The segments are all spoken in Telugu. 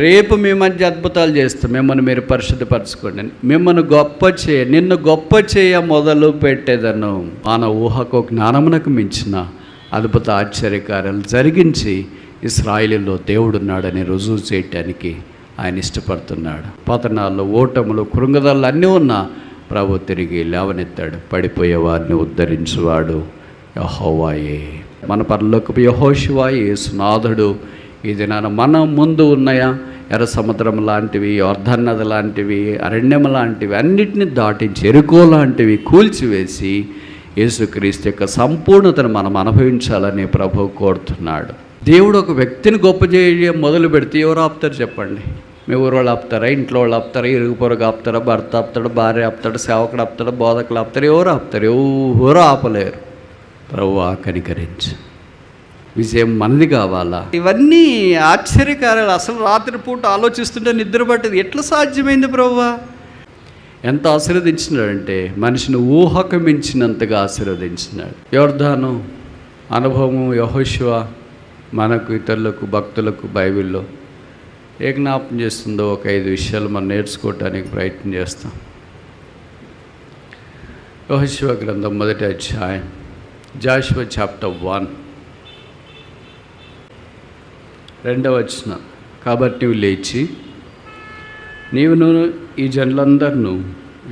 రేపు మీ మధ్య అద్భుతాలు చేస్తాం, మిమ్మల్ని మీరు పరిశుద్ధపరచుకోండి, మిమ్మల్ని నిన్ను గొప్ప చేయ మొదలు పెట్టేదను. మన ఊహకు జ్ఞానమునకు మించిన అద్భుత ఆశ్చర్యకార్యాలు జరిగించి ఇశ్రాయేలులో దేవుడున్నాడని రుజువు చేయటానికి ఆయన ఇష్టపడుతున్నాడు. పతనాల్లో, ఓటములు, కృంగదళ్ళు అన్నీ ఉన్నా ప్రభు తిరిగి లేవనెత్తాడు. పడిపోయే వారిని ఉద్ధరించువాడు యెహోవాయే. మన పరలోకపు యెహోషువ యేసునాథుడు ఈ దినాన మన ముందు ఉన్నాయా ఎర్ర సముద్రం లాంటివి, యోర్దాను నది లాంటివి, అరణ్యం లాంటివి అన్నిటిని దాటించి ఎరుకో లాంటివి కూల్చివేసి యేసుక్రీస్తు యొక్క సంపూర్ణతను మనం అనుభవించాలని ప్రభు కోరుతున్నాడు. దేవుడు ఒక వ్యక్తిని గొప్ప చేయడం మొదలు పెడితే ఎవరు ఆపుతారు చెప్పండి? మీ ఊరు వాళ్ళు ఆపుతారా? ఇంట్లో వాళ్ళు ఆపుతారా? ఇరుగు పొరుగు ఆపుతారా? భర్త ఆపుతాడు, భార్య ఆపుతాడు, సేవకుడు ఆపుతాడు, బోధకులు ఆపుతారు? ఎవరు ఆపుతారు? ఎవరు ఆపలేరు. ప్రభువా కనికరించు, విజయం మనది కావాలా? ఇవన్నీ ఆశ్చర్యకార్యాలు. అసలు రాత్రిపూట ఆలోచిస్తుంటే నిద్ర పట్టేది. ఎట్లా సాధ్యమైంది ప్రభువా? ఎంత ఆశీర్వదించినాడంటే మనిషిని ఊహకు మించినంతగా ఆశీర్వదించినాడు. యోర్దాను అనుభవము యెహోషువ మనకు, ఇతరులకు, భక్తులకు బైబిల్లో ఏ జ్ఞాపం చేస్తుందో ఒక 5 విషయాలు మనం నేర్చుకోవటానికి ప్రయత్నం చేస్తాం. యెహోషువ గ్రంథం 1వ అధ్యాయం, జాషువా చాప్టర్ 1, 2వ వచనం. కాబట్టి నువ్వు లేచి నీవును ఈ జనులందరినూ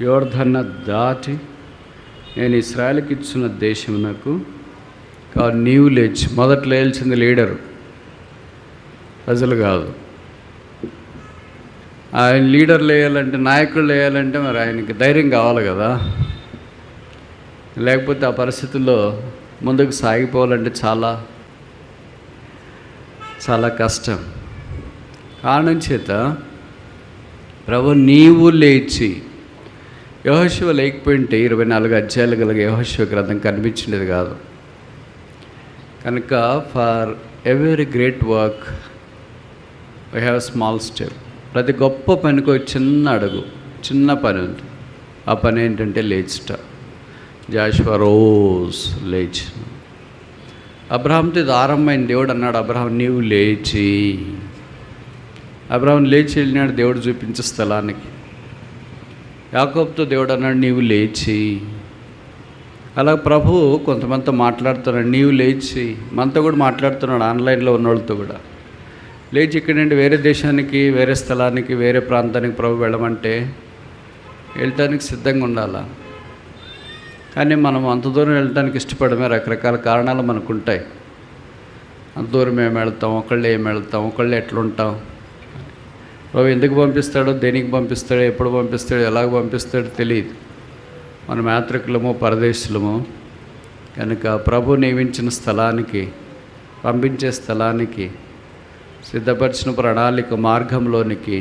యోర్దాను దాటి నేను ఇశ్రాయేలుకి ఇచ్చిన దేశమునకు కాబట్టి నీవు లేచి. మొదట్లో లేల్చింది లీడరు, ప్రజలు కాదు. ఆయన లీడర్లు వేయాలంటే, నాయకులు వేయాలంటే మరి ఆయనకి ధైర్యం కావాలి కదా. లేకపోతే ఆ పరిస్థితుల్లో ముందుకు సాగిపోవాలంటే చాలా చాలా కష్టం. కారణం చేత ప్రభు నీవు లేచి, యెహోషువ లేకపోయింటే 24 అధ్యాయాలు గల యెహోషువ గ్రంథం కనిపించేది కాదు. కనుక for every great work we have small step. ప్రతి గొప్ప పనికి ఒక చిన్న అడుగు, చిన్న పని ఉంటుంది. ఆ పని ఏంటంటే లేచుట. జాషువా రోజ్ లేచి. అబ్రహాంతో ఇది ఆరంభమైన. దేవుడు అన్నాడు, అబ్రహాం నీవు లేచి. అబ్రహాం లేచి వెళ్ళినాడు దేవుడు చూపించే స్థలానికి. యాకోబుతో దేవుడు అన్నాడు నీవు లేచి. అలా ప్రభు కొంతమందితో మాట్లాడుతున్నాడు, నీవు లేచి. మనతో కూడా మాట్లాడుతున్నాడు, ఆన్లైన్లో ఉన్నోళ్ళతో కూడా. లేచి ఇక్కడి నుండి వేరే దేశానికి, వేరే స్థలానికి, వేరే ప్రాంతానికి ప్రభు వెళ్ళమంటే వెళ్ళటానికి సిద్ధంగా ఉండాలా. కానీ మనం అంత దూరం వెళ్ళటానికి ఇష్టపడమే. రకరకాల కారణాలు మనకు ఉంటాయి. అంత దూరం ఏం వెళ్తాం, ఒకళ్ళే ఏం వెళ్తాం, ఒకళ్ళే ఎట్లుంటాం. ప్రభు ఎందుకు పంపిస్తాడో, దేనికి పంపిస్తాడో, ఎప్పుడు పంపిస్తాడో, ఎలాగ పంపిస్తాడో తెలియదు. మనం యాత్రికులము, పరదేశులము. కనుక ప్రభు నియమించిన స్థలానికి, పంపించే స్థలానికి, సిద్ధపరిచిన ప్రణాళిక మార్గంలోనికి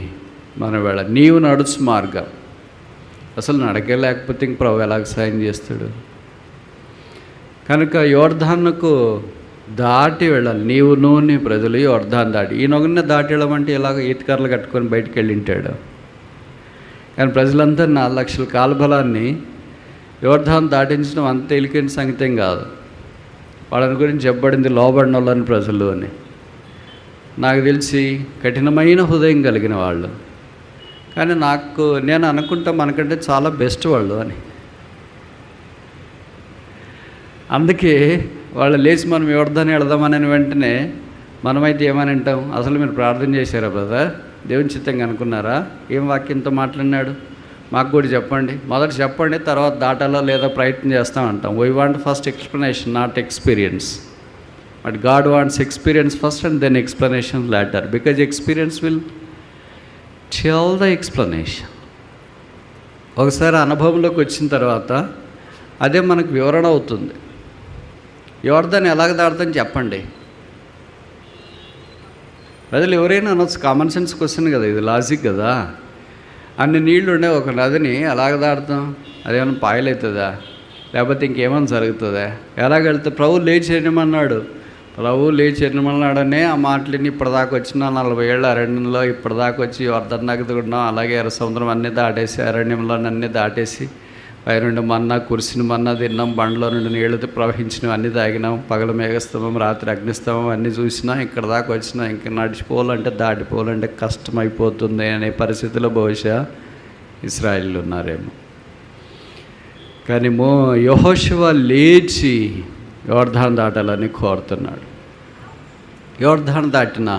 మనం వెళ్ళాలి. నీవు నడుచు మార్గం. అసలు నడకే లేకపోతే ఇంక ప్రభు ఎలాగ సాయం చేస్తాడు? కనుక యోర్దానుకు దాటి వెళ్ళాలి. నీవును నీ ప్రజలు యోర్దాను దాటి. ఈ నొగనే దాటి వెళ్ళమంటే ఇలాగ ఈతకర్రలు కట్టుకొని బయటికి వెళ్ళింటాడు. కానీ ప్రజలంతా 4 లక్షల కాలబలాన్ని యోర్దాను దాటించడం అంత తేలికైన సంగతం కాదు. వాళ్ళని గురించి చెప్పబడింది లోబడిన వాళ్ళని ప్రజలు అని. నాకు తెలిసి కఠినమైన హృదయం కలిగిన వాళ్ళు. కానీ నేను అనుకుంటా మనకంటే చాలా బెస్ట్ వాళ్ళు అని. అందుకే వాళ్ళు లేచి మనం యోర్దాను వెళదామని వెంటనే మనమైతే ఏమని అంటాం? అసలు మీరు ప్రార్థన చేశారా బ్రదర్? దేవుని చిత్తంగా అనుకున్నారా? ఏం వాక్యంతో మాట్లాడినాడు? మాకు కూడా చెప్పండి. మొదట చెప్పండి, తర్వాత దాటాలో లేదా ప్రయత్నం చేస్తాం అంటాం. We want first explanation, not experience. But God wants experience first and then explanation later, because experience will tell the explanation. ఒకసారి అనుభవంలోకి వచ్చిన తర్వాత అదే మనకు వివరణ అవుతుంది. యోర్దాను ఎలాగ దాడతాని చెప్పండి. ప్రజలు ఎవరైనా అనొచ్చు, కామన్ సెన్స్ క్వశ్చన్ కదా ఇది, లాజిక్ కదా. అన్ని నీళ్లు ఉండే ఒక నదిని ఎలాగ దాడతాం? అదేమైనా పాయలవుతుందా? లేకపోతే ఇంకేమైనా జరుగుతుందా? ఎలాగెళ్తే ప్రభు లేచి వెళ్ళమన్నాడు. ప్రభు లేచి వెళ్ళమన్నాడనే ఆ మాటలని ఇప్పటిదాకా వచ్చిన 40 ఏళ్ళ అరణ్యంలో ఇప్పటిదాకా వచ్చి యోర్దాను నగదుకున్నాం. అలాగే ఎర్ర సముద్రం అన్నీ దాటేసి, అరణ్యంలో అన్నీ దాటేసి పైనుండి మన్నా కురిసిన మన్నా తిన్నాం, బండ్లో నుండి నీళ్ళతో ప్రవహించినవి అన్నీ తాగినాం, పగల మేఘస్తంభం రాత్రి అగ్నిస్తంభం అన్నీ చూసినా, ఇక్కడ దాకా వచ్చినా ఇంకా నడిచిపోవాలంటే దాటిపోవాలంటే కష్టమైపోతుంది అనే పరిస్థితిలో బహుశా ఇశ్రాయేలీయులు ఉన్నారేమో. కానీ యెహోషువ లేచి యోర్దాను దాటాలని కోరుతున్నాడు. యోర్దాను దాటిన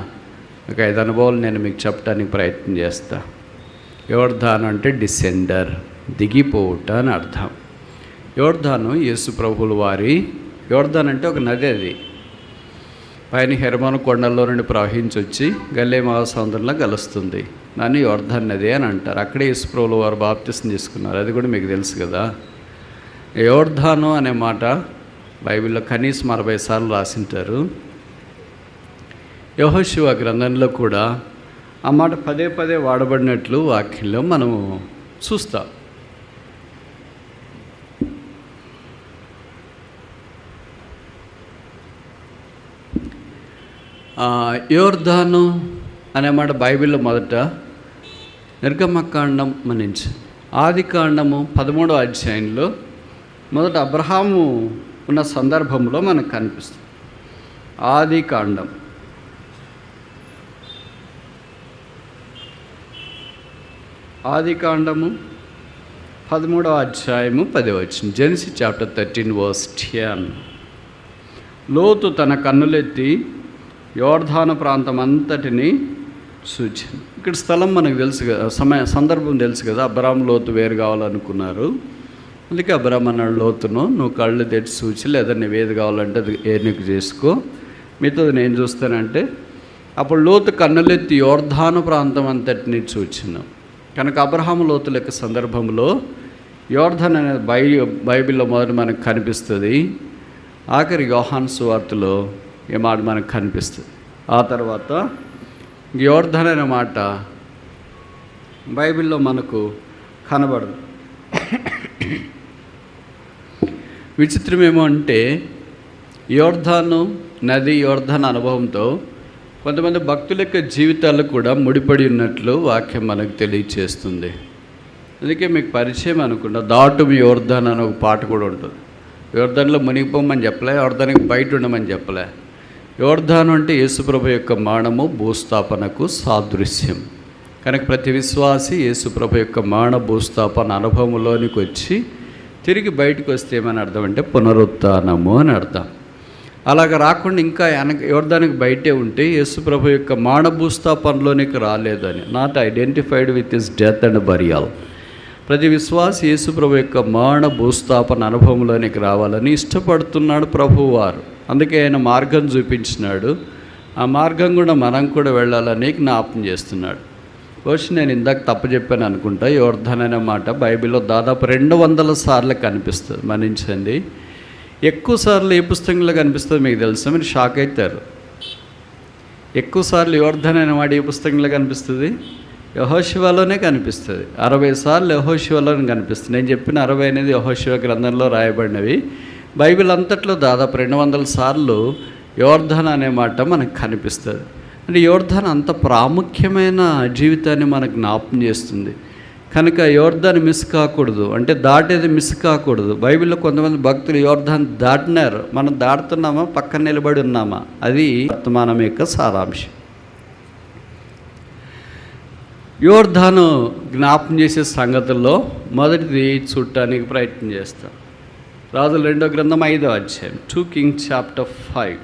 ఒక 5 అనుభవాలు నేను మీకు చెప్పడానికి ప్రయత్నం చేస్తా. యోర్దాను అంటే డిసెండర్, దిగిపోవుట అని అర్థం. యోర్దాను యేసు ప్రభువుల వారి, యోర్దాను అంటే ఒక నది, అది పైన హెర్మోను కొండల్లో నుండి ప్రవహించి వచ్చి గల్లే మహాసముద్రంలో కలుస్తుంది. దాన్ని యోర్దాను నది అని అంటారు. అక్కడే యేసు ప్రభువుల వారు బాప్తిసం తీసుకున్నారు. అది కూడా మీకు తెలుసు కదా. యోర్దాను అనే మాట బైబిల్లో కనీసం 60 సార్లు రాసింటారు. యెహోషువ గ్రంథంలో కూడా ఆ మాట పదే పదే వాడబడినట్లు వాక్యంలో మనము చూస్తాం. యోర్దాను అనే మాట బైబిల్లో మొదట నిర్గమకాండం నుంచి ఆది కాండము 13వ అధ్యాయంలో మొదట అబ్రహాము ఉన్న సందర్భంలో మనకు కనిపిస్తుంది. ఆది కాండం ఆది కాండము 13వ అధ్యాయము 10వ వచనం. Genesis chapter 13 verse 10. లోతు తన కన్నులెత్తి యోర్దాను ప్రాంతం అంతటిని సూచన. ఇక్కడ స్థలం మనకు తెలుసు కదా, సందర్భం తెలుసు కదా. అబ్రాహాము లోతు వేరు కావాలనుకున్నారు. అందుకే అబ్రాహాము అన్నాడు లోతును, నువ్వు కళ్ళు తెచ్చి సూచి, లేదా నువ్వు ఏది కావాలంటే అది ఏనుగు చేసుకో, మిగతాది నేను చూస్తానంటే అప్పుడు లోతు కన్నులెత్తి యోర్దాను ప్రాంతం అంతటిని సూచన. కనుక అబ్రహాము లోతు లెక్క సందర్భంలో యోర్దాను అనేది బైబిల్లో మొదట మనకు కనిపిస్తుంది. ఆఖరి యోహాను సువార్తలో ఈ మాట మనకు కనిపిస్తుంది. ఆ తర్వాత యోర్దాను అనే మాట బైబిల్లో మనకు కనబడదు. విచిత్రం ఏమో అంటే యోర్దాను నది, యోర్దాను అనుభవంతో కొంతమంది భక్తుల యొక్క జీవితాలు కూడా ముడిపడి ఉన్నట్లు వాక్యం మనకు తెలియచేస్తుంది. అందుకే మీకు పరిచయం అనుకుంటా, దాటు యోర్దాను అని ఒక పాట కూడా ఉంటుంది. యోర్దానులో మునిగిపోమని చెప్పలే, యోర్దానికి బయట ఉండమని చెప్పలే. యోర్దాను అంటే యేసుప్రభు యొక్క మరణము భూస్థాపనకు సాదృశ్యం. కనుక ప్రతి విశ్వాసి యేసుప్రభు యొక్క మరణ భూస్థాపన అనుభవంలోనికి వచ్చి తిరిగి బయటకు వస్తే ఏమని అర్థం అంటే పునరుత్థానము అని అర్థం. అలాగ రాకుండా ఇంకా యోర్దానికి బయటే ఉంటే యేసుప్రభు యొక్క మరణ భూస్థాపనలోనికి రాలేదని, not identified with his death and burial. ప్రతి విశ్వాసి యేసుప్రభు యొక్క మరణ భూస్థాపన అనుభవంలోనికి రావాలని ఇష్టపడుతున్నాడు ప్రభువారు. అందుకే ఆయన మార్గం చూపించినాడు. ఆ మార్గం కూడా మనం కూడా వెళ్ళాలని జ్ఞాపకం చేస్తున్నాడు. బహుశా నేను ఇందాక తప్పు చెప్పాను అనుకుంటా. యోర్దాను అనే మాట బైబిల్లో దాదాపు 200 సార్లు కనిపిస్తుంది. మన్నించండి, ఎక్కువ సార్లు ఏ పుస్తకంలో కనిపిస్తుంది మీకు తెలుసా? మీరు షాక్ అవుతారు. ఎక్కువ సార్లు యోర్దాను అనే మాట ఏ పుస్తకంలో కనిపిస్తుంది? యెహోషువలోనే కనిపిస్తుంది. 60 సార్లు యెహోషువలోనే కనిపిస్తుంది. నేను చెప్పిన 60 అనేది యెహోషువ గ్రంథంలో రాయబడినవి. బైబిల్ అంతట్లో దాదాపు 200 సార్లు యోర్దాను అనే మాట మనకు కనిపిస్తుంది. అంటే యోర్దాను అంత ప్రాముఖ్యమైన జీవితాన్ని మనకు జ్ఞాపకం చేస్తుంది. కనుక యోర్దాను మిస్ కాకూడదు, అంటే దాటేది మిస్ కాకూడదు. బైబిల్లో కొంతమంది భక్తులు యోర్దాను దాటినారు. మనం దాటుతున్నామా, పక్కన నిలబడి ఉన్నామా? అది వర్తమానం యొక్క సారాంశం. యోర్దాను జ్ఞాపకం చేసే సంగతుల్లో మొదటిది చూడటానికి ప్రయత్నం చేస్తాం. రాజుల 2వ గ్రంథం 5వ అధ్యాయం, 2 Kings చాప్టర్ 5.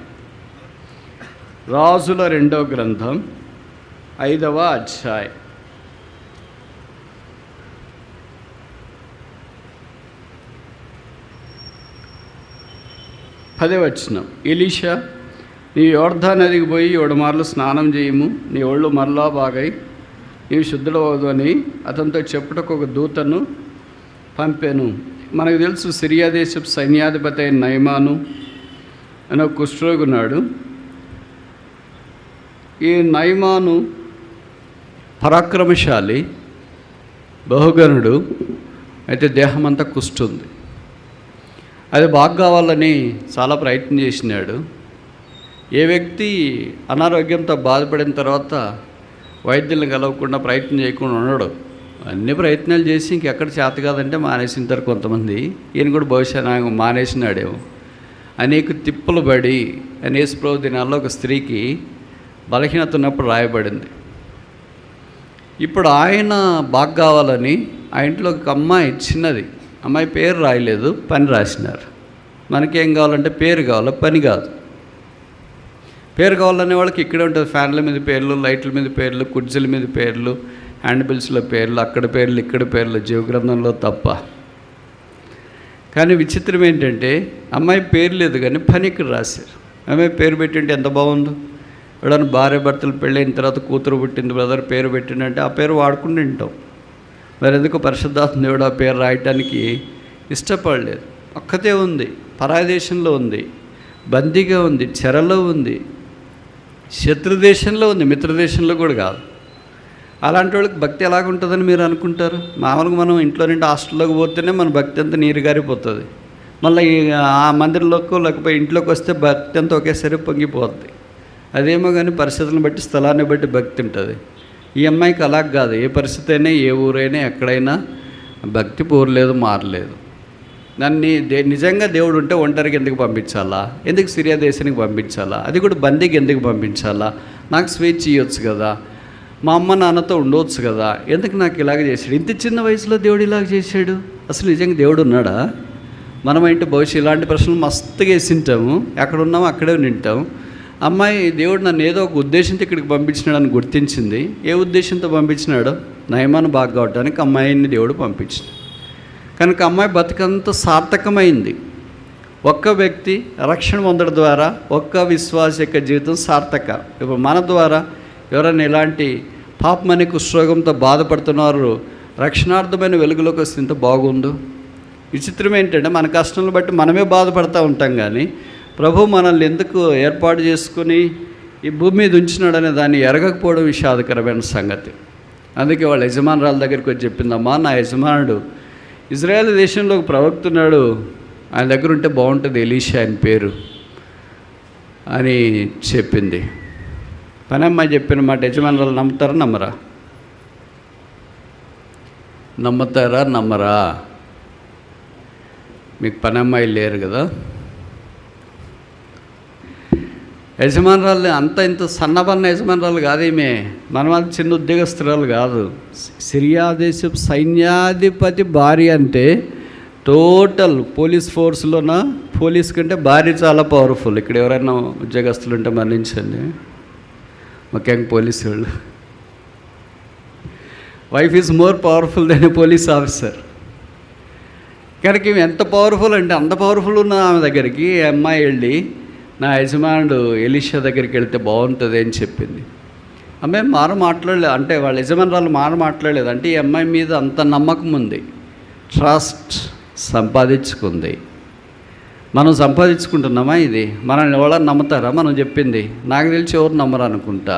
రాజుల 2వ గ్రంథం 5వ అధ్యాయం. పదే వచనం. ఎలీషా, నీ యోర్దాను నదికి పోయి 7 మార్లు స్నానం చేయము, నీ ఒళ్ళు మరలా బాగై నీవు శుద్ధులవదు అని అతనితో చెప్పుటకు ఒక దూతను పంపాను. మనకు తెలుసు, సిరియా దేశపు సైన్యాధిపతి అయిన నయమాను అని ఒక కుష్ఠరోగి ఉన్నాడు. ఈ నయమాను పరాక్రమశాలి, బహుగనుడు, అయితే దేహం అంతా కుష్ఠ ఉంది. అది బాగా కావాలని చాలా ప్రయత్నం చేసినాడు. ఏ వ్యక్తి అనారోగ్యంతో బాధపడిన తర్వాత వైద్యులను కలవకుండా ప్రయత్నం చేయకుండా ఉండడు. అన్ని ప్రయత్నాలు చేసి ఇంకెక్కడ చేత కాదంటే మానేసింటారు కొంతమంది. ఈయన కూడా బహుశా నాకు మానేసినాడేమో. అనేక తిప్పలు పడి అని యేసుప్రభు దినాల్లో ఒక స్త్రీకి బలహీనత ఉన్నప్పుడు రాయబడింది. ఇప్పుడు ఆయన బాగా కావాలని ఆ ఇంట్లో ఒక అమ్మాయి చిన్నది అమ్మాయి పేరు రాయలేదు, పని రాసినారు. మనకేం కావాలంటే పేరు కావాలి, పని కాదు. పేరు కావాలనే వాళ్ళకి ఇక్కడే ఉంటుంది. ఫ్యాన్ల మీద పేర్లు, లైట్ల మీద పేర్లు, కుర్చీల మీద పేర్లు, హ్యాండ్ బిల్స్లో పేర్లు, అక్కడ పేర్లు, ఇక్కడ పేర్లు, జీవగ్రంథంలో తప్ప. కానీ విచిత్రం ఏంటంటే అమ్మాయి పేరు లేదు కానీ పని ఇక్కడ రాశారు. అమ్మాయి పేరు పెట్టింటే ఎంత బాగుందో. ఎవడన్నా భార్య భర్తలు పెళ్ళైన తర్వాత కూతురు పుట్టింది బ్రదర్ పేరు పెట్టిండంటే ఆ పేరు వాడుకుని ఉంటాం. మరి ఎందుకు పరిశుద్ధాత్మ దేవుడు ఆ పేరు రాయటానికి ఇష్టపడలేదు. ఒక్కతే ఉంది, పరాయి దేశంలో ఉంది, బందీగా ఉంది, చెరలో ఉంది, శత్రుదేశంలో ఉంది, మిత్రదేశంలో కూడా కాదు. అలాంటి వాళ్ళకి భక్తి ఎలాగుంటుందని మీరు అనుకుంటారు? మామూలుగా మనం ఇంట్లో నుండి హాస్టల్లోకి పోతేనే మన భక్తి అంతా నీరు గారిపోతుంది. మళ్ళీ ఆ మందిరంలోకి లేకపోతే ఇంట్లోకి వస్తే భక్తి అంతా ఒకేసారి పొంగిపోద్ది. అదేమో కానీ పరిస్థితులను బట్టి స్థలాన్ని బట్టి భక్తి ఉంటుంది. ఈ అమ్మాయికి అలా కాదు. ఏ పరిస్థితి అయినా, ఏ ఊరైనా, ఎక్కడైనా భక్తి పూరలేదు, మారలేదు. దాన్ని నిజంగా దేవుడు ఉంటే ఒంటరికి ఎందుకు పంపించాలా? ఎందుకు సిరియా దేశానికి పంపించాలా? అది కూడా బందీకి ఎందుకు పంపించాలా? నాకు స్వేచ్ఛ ఇవ్వచ్చు కదా, మా అమ్మ నాన్నతో ఉండవచ్చు కదా, ఎందుకు నాకు ఇలాగ చేశాడు? ఇంత చిన్న వయసులో దేవుడు ఇలాగ చేశాడు. అసలు నిజంగా దేవుడు ఉన్నాడా? మనమైతే భవిష్యత్తు ఇలాంటి ప్రశ్నలు మస్తుగా వేసింటాము. ఎక్కడ ఉన్నామో అక్కడే నింటాం. అమ్మాయి దేవుడు నన్ను ఏదో ఒక ఉద్దేశంతో ఇక్కడికి పంపించినాడని గుర్తించింది. ఏ ఉద్దేశంతో పంపించినాడో? నయమాను బాగా కావడానికి అమ్మాయిని దేవుడు పంపించింది. కనుక అమ్మాయి బతుకంతా సార్థకమైంది. ఒక్క వ్యక్తి రక్షణ పొందడం ద్వారా ఒక్క విశ్వాస యొక్క జీవితం సార్థక. ఇప్పుడు మన ద్వారా ఎవరైనా ఇలాంటి పాపమనే కుష్ఠరోగంతో బాధపడుతున్నారు, రక్షణార్థమైన వెలుగులోకి వస్తే ఇంత బాగుండు. విచిత్రం ఏంటంటే మన కష్టాలను బట్టి మనమే బాధపడుతూ ఉంటాం. కానీ ప్రభు మనల్ని ఎందుకు ఏర్పాటు చేసుకుని ఈ భూమి మీద ఉంచినాడనే దాన్ని ఎరగకపోవడం విషాదకరమైన సంగతి. అందుకే వాళ్ళ యజమానురాల దగ్గరికి వచ్చి చెప్పిందమ్మా, నా యజమానుడు ఇజ్రాయేల్ దేశంలో ఒక ప్రవక్తున్నాడు, ఆయన దగ్గర ఉంటే బాగుంటుంది, ఎలీషా ఆయన పేరు అని చెప్పింది. పని అమ్మాయి చెప్పిన మాట యజమానురాలు నమ్ముతారా నమ్మరా? నమ్ముతారా నమ్మరా? మీకు పని అమ్మాయి లేరు కదా. యజమానురాలు అంత ఇంత సన్నబన్న యజమానురాలు కాదేమే, మనమంత చిన్న ఉద్యోగస్తురాలు కాదు. సిరియా దేశపు సైన్యాధిపతి భార్య అంటే టోటల్ పోలీస్ ఫోర్స్లోన పోలీస్ కంటే భార్య చాలా పవర్ఫుల్. ఇక్కడ ఎవరైనా ఉద్యోగస్తులు ఉంటే మరణించండి, ముఖ్యంగా పోలీసు వాళ్ళు. Wife is more powerful than a police officer. కనుక ఇవి ఎంత పవర్ఫుల్ అంటే అంత పవర్ఫుల్ ఉన్న ఆమె దగ్గరికి అమ్మాయి వెళ్ళి నా యజమానుడు ఎలీషా దగ్గరికి వెళ్తే బాగుంటుంది అని చెప్పింది. అమ్మాయి మాట్లాడలేదు, అంటే వాళ్ళ యజమానురాలు మాట్లాడలేదు. అంటే ఈ అమ్మాయి మీద అంత నమ్మకం ఉంది, ట్రస్ట్ సంపాదించుకుంది. మనం సంపాదించుకుంటున్నామా? ఇది మనల్ని ఎవరైనా నమ్ముతారా? మనం చెప్పింది నాకు తెలిసి ఎవరు నమ్మరు అనుకుంటా.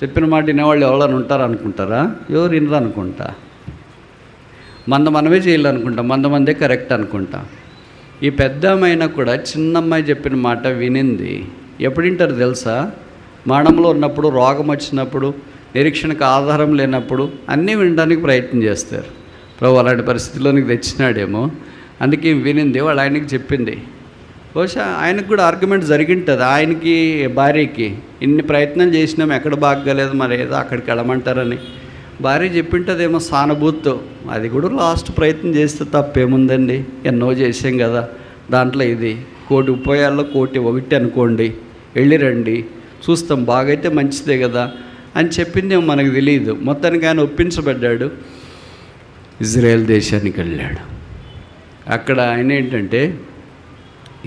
చెప్పిన మాట వినేవాళ్ళు ఎవరైనా ఉంటారు అనుకుంటారా? ఎవరు వినరు అనుకుంటా. మనమే చేయాలనుకుంటాం, మందే కరెక్ట్ అనుకుంటా. ఈ పెద్ద అమ్మాయినా కూడా చిన్న అమ్మాయి చెప్పిన మాట వినింది. ఎప్పుడు వింటారు తెలుసా? మరణంలో ఉన్నప్పుడు, రోగం వచ్చినప్పుడు, నిరీక్షణకు ఆధారం లేనప్పుడు అన్నీ వినడానికి ప్రయత్నం చేస్తారు. ప్రభు అలాంటి పరిస్థితిలోనికి తెచ్చినాడేమో, అందుకే వినింది. వాళ్ళు ఆయనకి చెప్పింది. బహుశా ఆయనకు కూడా ఆర్గ్యుమెంట్ జరిగింటుంది. ఆయనకి భార్యకి ఇన్ని ప్రయత్నం చేసినాం, ఎక్కడ బాగలేదు, మరి ఏదో అక్కడికి వెళ్ళమంటారని భార్య చెప్పింటుందేమో సానుభూతితో. అది కూడా లాస్ట్ ప్రయత్నం చేస్తే తప్పేముందండి, ఎన్నో చేసాం కదా, దాంట్లో ఇది 1,000 ఉపాయాల్లో 1,001 అనుకోండి, వెళ్ళి రండి చూస్తాం, బాగైతే మంచిదే కదా అని చెప్పిందేమో మనకు తెలియదు. మొత్తానికి ఆయన ఒప్పించబడ్డాడు, ఇజ్రాయెల్ దేశానికి వెళ్ళాడు. అక్కడ ఆయన ఏంటంటే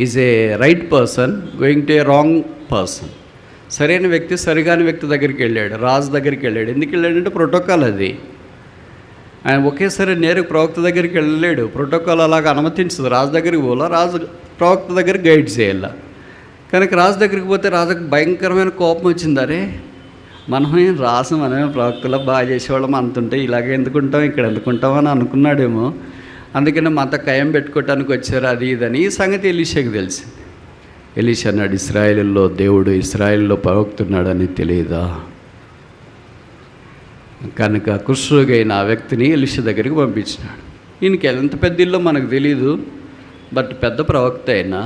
is a right person going to A wrong person. సరైన వ్యక్తి సరిగాని వ్యక్తి దగ్గరికి వెళ్ళాడు, రాజు దగ్గరికి వెళ్ళాడు. ఎందుకు వెళ్ళాడంటే ప్రోటోకాల్ అది. ఆయన ఒకేసారి నేరుగా ప్రవక్త దగ్గరికి వెళ్ళలేడు, ప్రోటోకాల్ అలాగ అనుమతించదు. రాజు దగ్గరికి పోలా, రాజు ప్రవక్త దగ్గర గైడ్ చేయాల. కనుక రాజు దగ్గరికి పోతే రాజుకు భయంకరమైన కోపం వచ్చింది. అరే మనమే ప్రవక్తలో బాగా చేసేవాళ్ళం, అంతుంటే ఇలాగే ఎందుకుంటాం, ఇక్కడ ఎందుకుంటాం అని అనుకున్నాడేమో. అందుకని మాతో కయం పెట్టుకోవటానికి వచ్చారు, అది ఇదని. ఈ సంగతి ఎలీషాకి తెలిసింది. ఎలీషా అన్నాడు, ఇశ్రాయేలులో దేవుడు ఇశ్రాయేలులో ప్రవక్తున్నాడని తెలియదా? కనుక కుష్ఠరోగైన ఆ వ్యక్తిని ఎలీషా దగ్గరికి పంపించినాడు. ఈయనకి ఎంత పెద్ద ఇల్లు మనకు తెలీదు, బట్ పెద్ద ప్రవక్త అయినా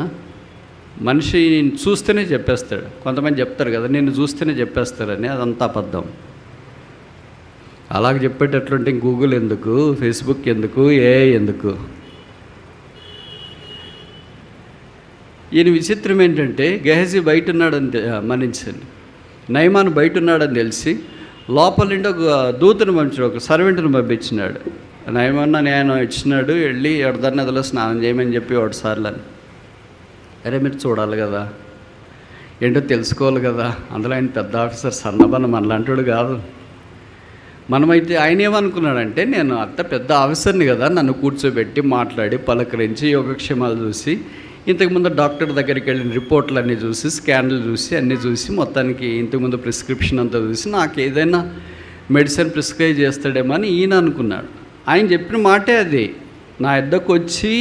మనిషి చూస్తేనే చెప్పేస్తాడు. కొంతమంది చెప్తారు కదా, నిన్ను చూస్తేనే చెప్పేస్తారని, అదంతా అబద్ధం. అలాగ చెప్పేటట్లుంటే గూగుల్ ఎందుకు, ఫేస్బుక్ ఎందుకు, ఎందుకు? ఈయన విచిత్రం ఏంటంటే, గెహజీ బయట ఉన్నాడని మన్నించండి, నయమాను బయట ఉన్నాడని తెలిసి లోపల నుండి ఒక దూతను పంపించాడు, ఒక సర్వెంట్ని పంపించినాడు. నయమాన్న నేను ఇచ్చినాడు, వెళ్ళి ఎడదాన్ని నదిలో స్నానం చేయమని చెప్పి ఒకటిసార్లు అని. అరే మీరు చూడాలి కదా, ఏంటో తెలుసుకోవాలి కదా. అందులో ఆయన పెద్ద ఆఫీసర్, సన్నబన్న మనలాంటి కాదు. మనమైతే ఆయన ఏమనుకున్నాడంటే, నేను అంత పెద్ద ఆఫీసర్ని కదా, నన్ను కూర్చోబెట్టి మాట్లాడి పలకరించి యోగక్షేమాలు చూసి, ఇంతకుముందు డాక్టర్ దగ్గరికి వెళ్ళిన రిపోర్ట్లు అన్నీ చూసి, స్కాన్లు చూసి, అన్నీ చూసి, మొత్తానికి ఇంతకుముందు ప్రిస్క్రిప్షన్ అంతా చూసి నాకు ఏదైనా మెడిసిన్ ప్రిస్క్రైబ్ చేస్తాడేమో అని ఈయన అనుకున్నాడు. ఆయన చెప్పిన మాటే అది. నా వద్దకు వచ్చి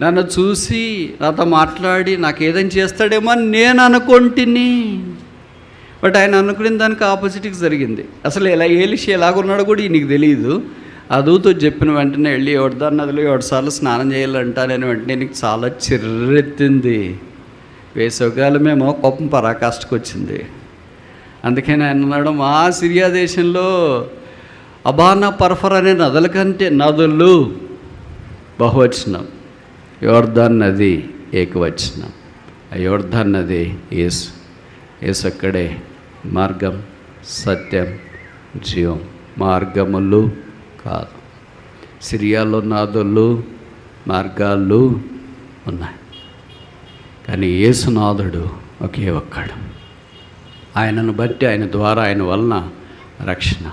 నన్ను చూసి నాతో మాట్లాడి నాకు ఏదైనా చేస్తాడేమో అని నేను అనుకుంటుని. బట్ ఆయన అనుకునే దానికి ఆపోజిట్గా జరిగింది. అసలు ఎలీషా ఎలాగున్నాడో కూడా ఈయనకి తెలియదు. ఆ దూతో చెప్పిన వెంటనే వెళ్ళి ఎవరిదాన్ని నదిలో 7 సార్లు స్నానం చేయాలంటానని వెంటనే నీకు చాలా చిర్రెత్తింది. వేసవకాలమేమో కోపం పరాకాష్ఠకు వచ్చింది. అందుకని ఆయన అన్నాడు, మా సిరియా దేశంలో అబానా పర్ఫర్ అనే నదుల కంటే నదులు బహువచనం, యోర్దాన్ నది ఏకవచనం. ఆ యోర్దాన్ నది యేసు అక్కడే మార్గం, సత్యం, జీవం. మార్గములు కాదు, సిరియాలో నాదులు, మార్గాలు ఉన్నాయి, కానీ యేసునాథుడు ఒకే ఒక్కడు. ఆయనను బట్టి, ఆయన ద్వారా, ఆయన వలన రక్షణ.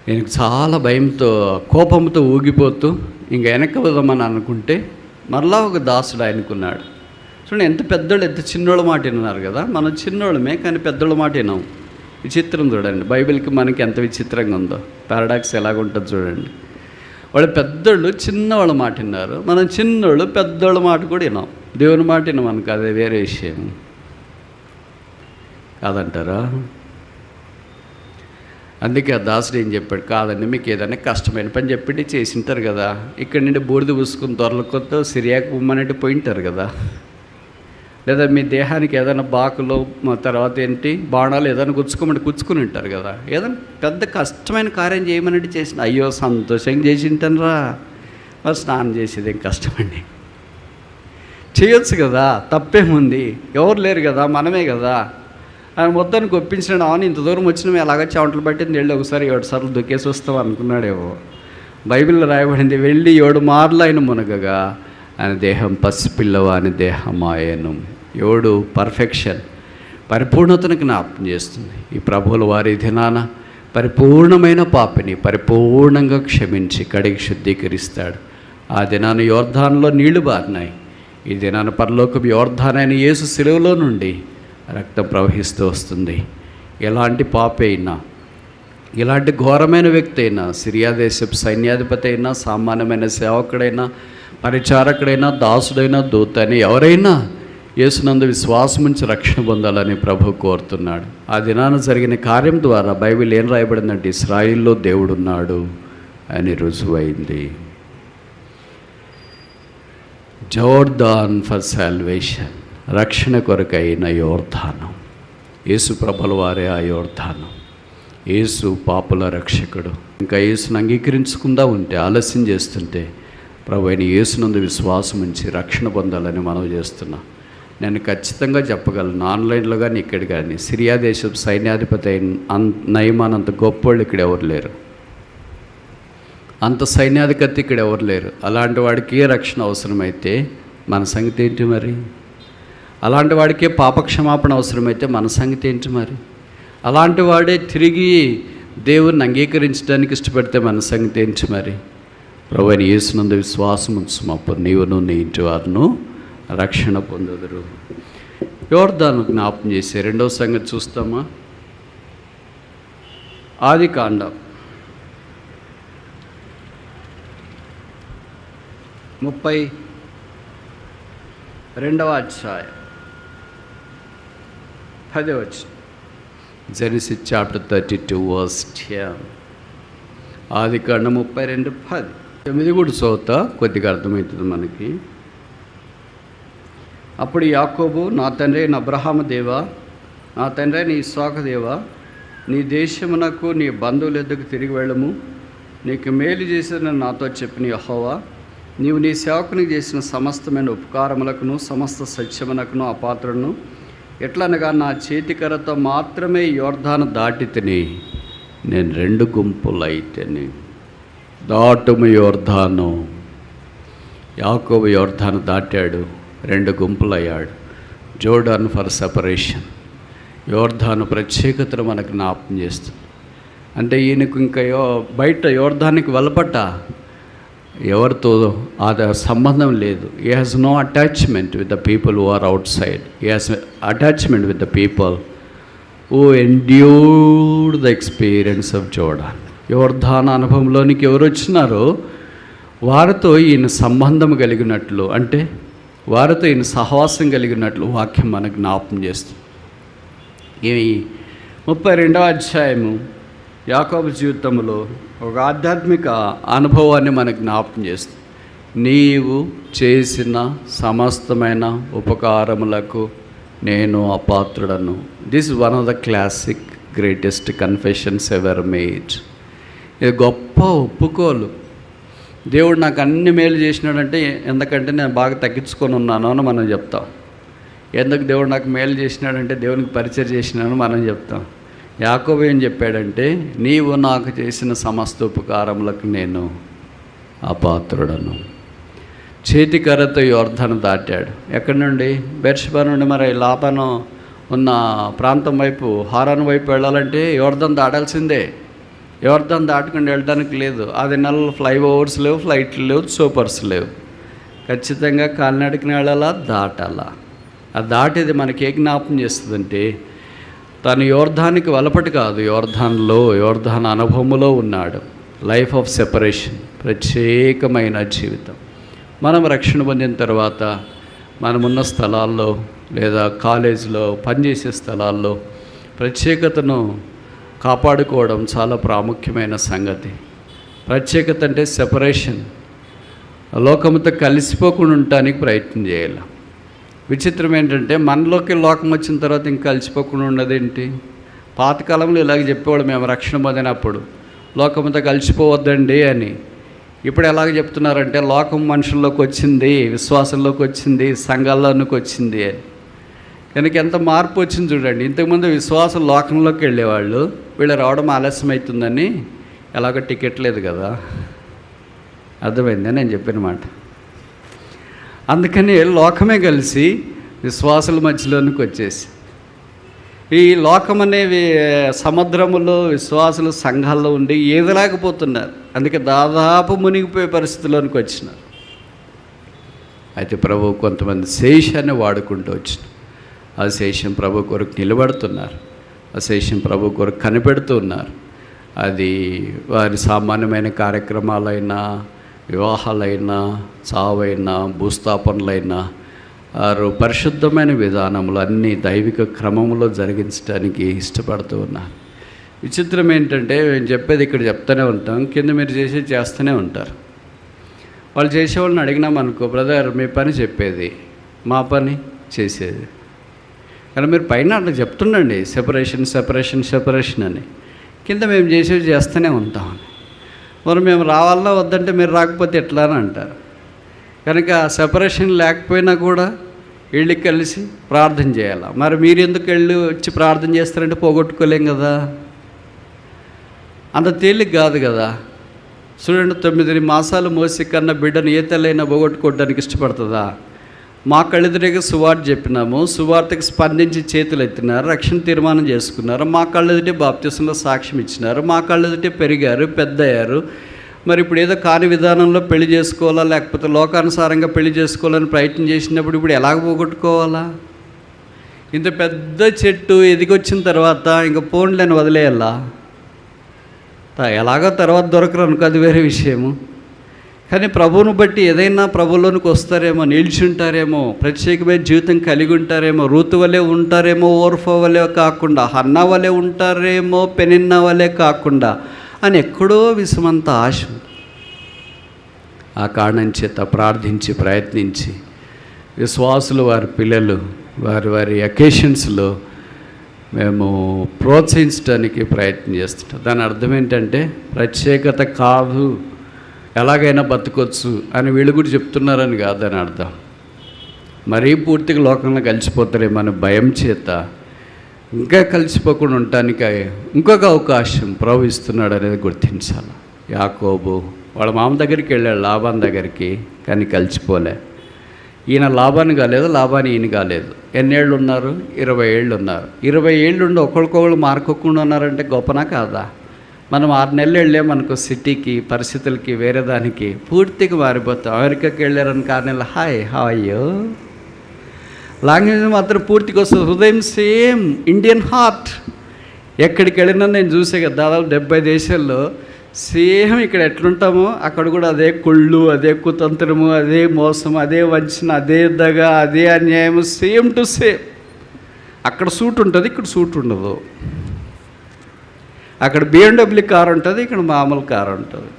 నేను చాలా భయంతో, కోపంతో ఊగిపోతూ ఇంకా వెనక్కి వదమని అనుకుంటే మరలా ఒక దాసుడు ఆయనకున్నాడు. చూడండి, ఎంత పెద్దోళ్ళు ఎంత చిన్నోళ్ళ మాట విన్నారు కదా. మనం చిన్నోళ్ళమే, కానీ పెద్దోళ్ళ మాట వినాం. విచిత్రం చూడండి, బైబిల్కి మనకి ఎంత విచిత్రంగా ఉందో, పారాడాక్స్ ఎలాగుంటుంది చూడండి. వాళ్ళు పెద్దోళ్ళు చిన్నవాళ్ళ మాట విన్నారు, మనం చిన్నోళ్ళు పెద్దోళ్ళ మాట కూడా వినాం. దేవుని మాట వినాం అనుకో, అదే వేరే విషయం కాదంటారా? అందుకే ఆ దాసుడు ఏం చెప్పాడు, కాదండి మీకు ఏదైనా కష్టమైన పని చెప్పి చేసింటారు కదా, ఇక్కడ నుండి బూడిద పూసుకుని దొరల కొత్త సిరియాకు ఉమ్మనంటే పోయింటారు కదా, లేదా మీ దేహానికి ఏదైనా బాకులు తర్వాత ఏంటి బాణాలు ఏదైనా కూర్చుని ఉంటారు కదా, ఏదైనా పెద్ద కష్టమైన కార్యం చేయమనంటే చేసిన, అయ్యో సంతోషంగా చేసింటానరా, మరి స్నానం చేసేది ఏం కష్టమండి, చేయొచ్చు కదా, తప్పేముంది, ఎవరు లేరు కదా, మనమే కదా. ఆయన మొత్తానికి ఒప్పించినాడు. అవును, ఇంత దూరం వచ్చిన మేము ఎలాగ చెమటలు పట్టింది, వెళ్ళి ఒకసారి 7 సార్లు దుక్కేసి వస్తాం అనుకున్నాడేమో. బైబిల్లో రాయబడింది, వెళ్ళి 7 మార్లు ఆయన మునగగా ఆయన దేహం పసిపిల్లవాని దేహం ఆయను. 7 పర్ఫెక్షన్, పరిపూర్ణతను జ్ఞాపకం చేస్తుంది. ఈ ప్రభువుల వారి దినాన పరిపూర్ణమైన పాపిని పరిపూర్ణంగా క్షమించి కడిగి శుద్ధీకరిస్తాడు. ఆ దినాన యోర్ధాన్లో నీళ్లు బారినాయి. ఈ దినాన పరలోకపు యోర్ధాన్ అయిన యేసు శిలువలో నుండి రక్తం ప్రవహిస్తూ వస్తుంది. ఎలాంటి పాపి అయినా, ఎలాంటి ఘోరమైన వ్యక్తి అయినా, సిరియా దేశపు సైన్యాధిపతి అయినా, సామాన్యమైన సేవకుడైనా, పరిచారకుడైనా, దాసుడైనా, దూత అని ఎవరైనా యేసునందు విశ్వాసం నుంచి రక్షణ పొందాలని ప్రభు కోరుతున్నాడు. ఆ దినాన జరిగిన కార్యం ద్వారా బైబిల్ ఏం రాయబడిందంటే, ఇశ్రాయిల్లో దేవుడున్నాడు అని రుజువైంది. జోర్దాన్ ఫర్ సాల్వేషన్, రక్షణ కొరకైన యోర్ధానం. యేసు ప్రభుల వారే ఆ యోర్ధానం. యేసు పాపుల రక్షకుడు. ఇంకా యేసును అంగీకరించకుండా ఉంటే, ఆలస్యం చేస్తుంటే, ప్రభు అయిన యేసునందు విశ్వాసం ఉంచి రక్షణ పొందాలని మనవి చేస్తున్నా. నేను ఖచ్చితంగా చెప్పగలను, ఆన్లైన్లో కానీ ఇక్కడ కానీ సిరియా దేశపు సైన్యాధిపతి అయిన నయమాన్ అంత గొప్పోళ్ళు ఇక్కడ ఎవరు లేరు, అంత సైన్యాధిపతి ఇక్కడ ఎవరు లేరు. అలాంటి వాడికి రక్షణ అవసరమైతే మన సంగతి ఏంటి మరి? అలాంటి వాడికే పాపక్షమాపణ అవసరమైతే మన సంగతి ఏంటి మరి? అలాంటి వాడే తిరిగి దేవుణ్ణి అంగీకరించడానికి ఇష్టపడితే మన సంగతి ఏంటి మరి? ప్రభువైన యేసునందు విశ్వాసం ఉంచుము, అప్పుడు నీవును నీ ఇంటి వారును రక్షణ పొందుదురు. యోర్దాను జ్ఞాపం చేసే రెండవ సంగతి చూస్తామా? ఆదికాండం 32వ అధ్యాయం 10వ వచనం. Genesis chapter 32 verse 10. ఆదికాండం 32:10. 9 కూడా చదువుతా, కొద్దిగా అర్థమవుతుంది మనకి. అప్పుడు యాకోబు, నా తండ్రి అయిన అబ్రహాము దేవా, నా తండ్రి అయిన ఇస్సాకు దేవా, నీ దేశమునకు నీ బంధువుల యొద్దకు తిరిగి వెళ్ళము. నీకు మేలు చేసిన నాతో చెప్పిన యెహోవా, నీవు నీ సేవకునికి చేసిన సమస్తమైన ఉపకారములకును సమస్త సత్యమునకును అపాత్రను, ఎట్లనగా నా చేతికరతో మాత్రమే యోర్దాను దాటి తిని నేను 2 గుంపులైతేని. దాటుము యోర్దాను. యాకోబు యోర్దాను దాటాడు, 2 గుంపులయ్యాడు. Jordan for separation. యోర్దాను ప్రత్యేకతను మనకు జ్ఞాపకం చేస్తుంది. అంటే ఈయనకు ఇంకా బయట యోర్దానికి వెలపట ఎవరితో అది సంబంధం లేదు. He has no attachment with the people who are outside. He has attachment with the people who endured the experience of Jordan. యోర్దాన్ అనుభవంలోనికి ఎవరు వచ్చినారో వారితో ఈయన సంబంధం కలిగినట్లు, అంటే వారితో ఈయన సహవాసం కలిగినట్లు వాక్యం మనకు జ్ఞాపకం చేస్తుంది. ఈ 32వ అధ్యాయము యాకోబు జీవితంలో ఒక ఆధ్యాత్మిక అనుభవాన్ని మనకు జ్ఞాపకం చేస్తుంది. నీవు చేసిన సమస్తమైన ఉపకారములకు నేను అపాత్రుడను. This is one of the classic greatest confessions ever made. ఇది గొప్ప ఒప్పుకోలు. దేవుడు నాకు అన్ని మేలు చేసినాడంటే ఎందుకంటే నేను బాగా తగ్గించుకొని ఉన్నాను అని మనం చెప్తాం. ఎందుకు దేవుడు నాకు మేలు చేసినాడంటే దేవునికి పరిచయం చేసినాను మనం చెప్తాం. యాకోబు ఏం చెప్పాడంటే, నీవు నాకు చేసిన సమస్త ఉపకారములకు నేను అపాత్రుడను. చేతికర్రతో యోర్దాను దాటాడు. ఎక్కడి నుండి? బెర్షెబా నుండి. మరి లాబాను ఉన్న ప్రాంతం వైపు, హారాను వైపు వెళ్ళాలంటే యోర్దాను దాటాల్సిందే. యోర్దాను దాటుకుని వెళ్ళడానికి లేదు. అది నెలలు ఫ్లైఓవర్స్ లేవు, ఫ్లైట్లు లేవు, సూపర్స్ లేవు. ఖచ్చితంగా కాలినడకని వెళ్ళాలా, దాటాలా. ఆ దాటేది మనకి ఏ జ్ఞాపకం చేస్తుందంటే, తను యోర్దానికి వెలపటి కాదు, యోర్దాన్ అనుభవములో ఉన్నాడు. లైఫ్ ఆఫ్ సెపరేషన్, ప్రత్యేకమైన జీవితం. మనం రక్షణ పొందిన తర్వాత మనమున్న స్థలాల్లో లేదా కాలేజీలో పనిచేసే స్థలాల్లో ప్రత్యేకతను కాపాడుకోవడం చాలా ప్రాముఖ్యమైన సంగతి. ప్రత్యేకత అంటే సెపరేషన్. లోకంతో కలిసిపోకుండా ఉండటానికి ప్రయత్నం చేయాలి. విచిత్రం ఏంటంటే, మనలోకి లోకం వచ్చిన తర్వాత ఇంకా కలిసిపోకుండా ఉన్నదేంటి? పాతకాలంలో ఇలాగ చెప్పేవాడు మేము రక్షణ పొందినప్పుడు, లోకంతో కలిసిపోవద్దండి అని. ఇప్పుడు ఎలాగ చెప్తున్నారంటే, లోకం మనుషుల్లోకి వచ్చింది, విశ్వాసంలోకి వచ్చింది, సంఘాల్లోకి వచ్చింది అని. కనుక ఎంత మార్పు వచ్చింది చూడండి. ఇంతకుముందు విశ్వాసం లోకంలోకి వెళ్ళేవాళ్ళు, వీళ్ళు రావడం ఆలస్యం అవుతుందని ఎలాగో టికెట్ లేదు కదా. అర్థమైందా నేను చెప్పిన మాట? అందుకని లోకమే కలిసి విశ్వాసుల మధ్యలోనికి వచ్చేసి, ఈ లోకం అనేవి సముద్రములో విశ్వాసులు సంఘాల్లో ఉండి ఈదలేకపోతున్నారు. అందుకే దాదాపు మునిగిపోయే పరిస్థితిలోనికి వచ్చినారు. అయితే ప్రభు కొంతమంది శేషాన్ని వాడుకుంటూ వచ్చిన, ఆ శేషం ప్రభు కొరకు నిలబడుతున్నారు, ఆ శేషం ప్రభు కొరకు కనిపెడుతూ ఉన్నారు. అది వారి సామాన్యమైన కార్యక్రమాలైనా, వివాహాలైనా, చావైనా, భూస్థాపనలైనా, వారు పరిశుద్ధమైన విధానములు అన్నీ దైవిక క్రమంలో జరిగించడానికి ఇష్టపడుతూ ఉన్నారు. విచిత్రం ఏంటంటే, మేము చెప్పేది ఇక్కడ చెప్తూనే ఉంటాం, కింద మీరు చేస్తూనే ఉంటారు. వాళ్ళు చేసేవాళ్ళని అడిగినామనుకో, బ్రదర్ మీ పని చెప్పేది, మా పని చేసేది. కానీ మీరు పైన అట్లా చెప్తుండండి సెపరేషన్ సెపరేషన్ సెపరేషన్ అని, కింద మేము చేసేవి చేస్తూనే ఉంటామని. మరి మేము రావాలా వద్దంటే మీరు రాకపోతే ఎట్లా అని అంటారు. కనుక సెపరేషన్ లేకపోయినా కూడా వెళ్ళి కలిసి ప్రార్థన చేయాలి. మరి మీరు ఎందుకు వచ్చి ప్రార్థన చేస్తారంటే పోగొట్టుకోలేం కదా, అంత తేలిక కాదు కదా. చూడండి, 9 మాసాలు మోసి కన్న బిడ్డను ఏ తల్లైనా పోగొట్టుకోవడానికి ఇష్టపడుతుందా? మా కళ్ళెదురుగా సువార్త చెప్పినాము, సువార్తకు స్పందించి చేతులు ఎత్తినారు, రక్షణ తీర్మానం చేసుకున్నారు, మా కళ్ళెదుటే బాప్తిసంలో సాక్ష్యం ఇచ్చినారు, మా కళ్ళెదుటే పెరిగారు, పెద్దయ్యారు. మరి ఇప్పుడు ఏదో కాని విధానంలో పెళ్లి చేసుకోవాలా, లేకపోతే లోకానుసారంగా పెళ్లి చేసుకోవాలని ప్రయత్నం చేసినప్పుడు ఇప్పుడు ఎలాగ పోగొట్టుకోవాలా? ఇంత పెద్ద చెట్టు ఎదిగొచ్చిన తర్వాత ఇంకా పోన్లేని వదిలేయాలా? ఎలాగో తర్వాత దొరకరు అనుకో, అది వేరే విషయము. కానీ ప్రభువును బట్టి ఏదైనా ప్రభువులోనికి వస్తారేమో, నిల్చుంటారేమో, ప్రత్యేకమైన జీవితం కలిగి ఉంటారేమో, రూతు వలె ఉంటారేమో, ఓర్ఫా వలె కాకుండా, హన్నా వలె ఉంటారేమో, పెనిన్నా వలె కాకుండా అని ఎక్కడో విసుమంత ఆశ. ఆ కారణం చేత ప్రార్థించి ప్రయత్నించి విశ్వాసులు వారి పిల్లలు వారి అకేషన్స్లో మేము ప్రోత్సహించడానికి ప్రయత్నం చేస్తుంటాం. దాని అర్థం ఏంటంటే ప్రత్యేకత కాదు, ఎలాగైనా బతకొచ్చు అని వీళ్ళు కూడా చెప్తున్నారని కాదని అర్థం. మరీ పూర్తిగా లోకంలో కలిసిపోతారేమో అని భయం చేత ఇంకా కలిసిపోకుండా ఉండటానికి ఇంకొక అవకాశం ప్రభు ఇస్తున్నాడు అనేది గుర్తించాలి. యాకోబు వాళ్ళ మామ దగ్గరికి వెళ్ళాడు, లాబాన్ దగ్గరికి, కానీ కలిసిపోలే. ఈయన లాభాన్ని కాలేదు, లాభాన్ని ఈయన కాలేదు. ఎన్నేళ్ళు ఉన్నారు? 20 ఏళ్ళు ఉన్నారు. 20 ఏళ్ళు ఉండి ఒకరికొకళ్ళు మార్కోకుండా ఉన్నారంటే గొప్పనా కాదా? మనం 6 నెలలు వెళ్ళామనుకో సిటీకి, పరిస్థితులకి, వేరే దానికి పూర్తిగా మారిపోతాం. అమెరికాకి వెళ్ళారని 6 నెలలు హాయ్ హాయ్యో లాంగ్వేజ్ మాత్రం పూర్తిగా వస్తుంది. హృదయం సేమ్ ఇండియన్ హార్ట్. ఎక్కడికి వెళ్ళినా నేను చూసే కదా, దాదాపు 70 దేశాల్లో సేమ్ ఇక్కడ ఎట్లుంటామో అక్కడ కూడా అదే కుళ్ళు, అదే కుతంత్రము, అదే మోసం, అదే వంచన, అదే దగ, అదే అన్యాయము, సేమ్ టు సేమ్. అక్కడ సూట్ ఉంటుంది, ఇక్కడ సూట్ ఉండదు. అక్కడ BMW కార్ ఉంటుంది, ఇక్కడ మామూలు కార్ ఉంటుంది.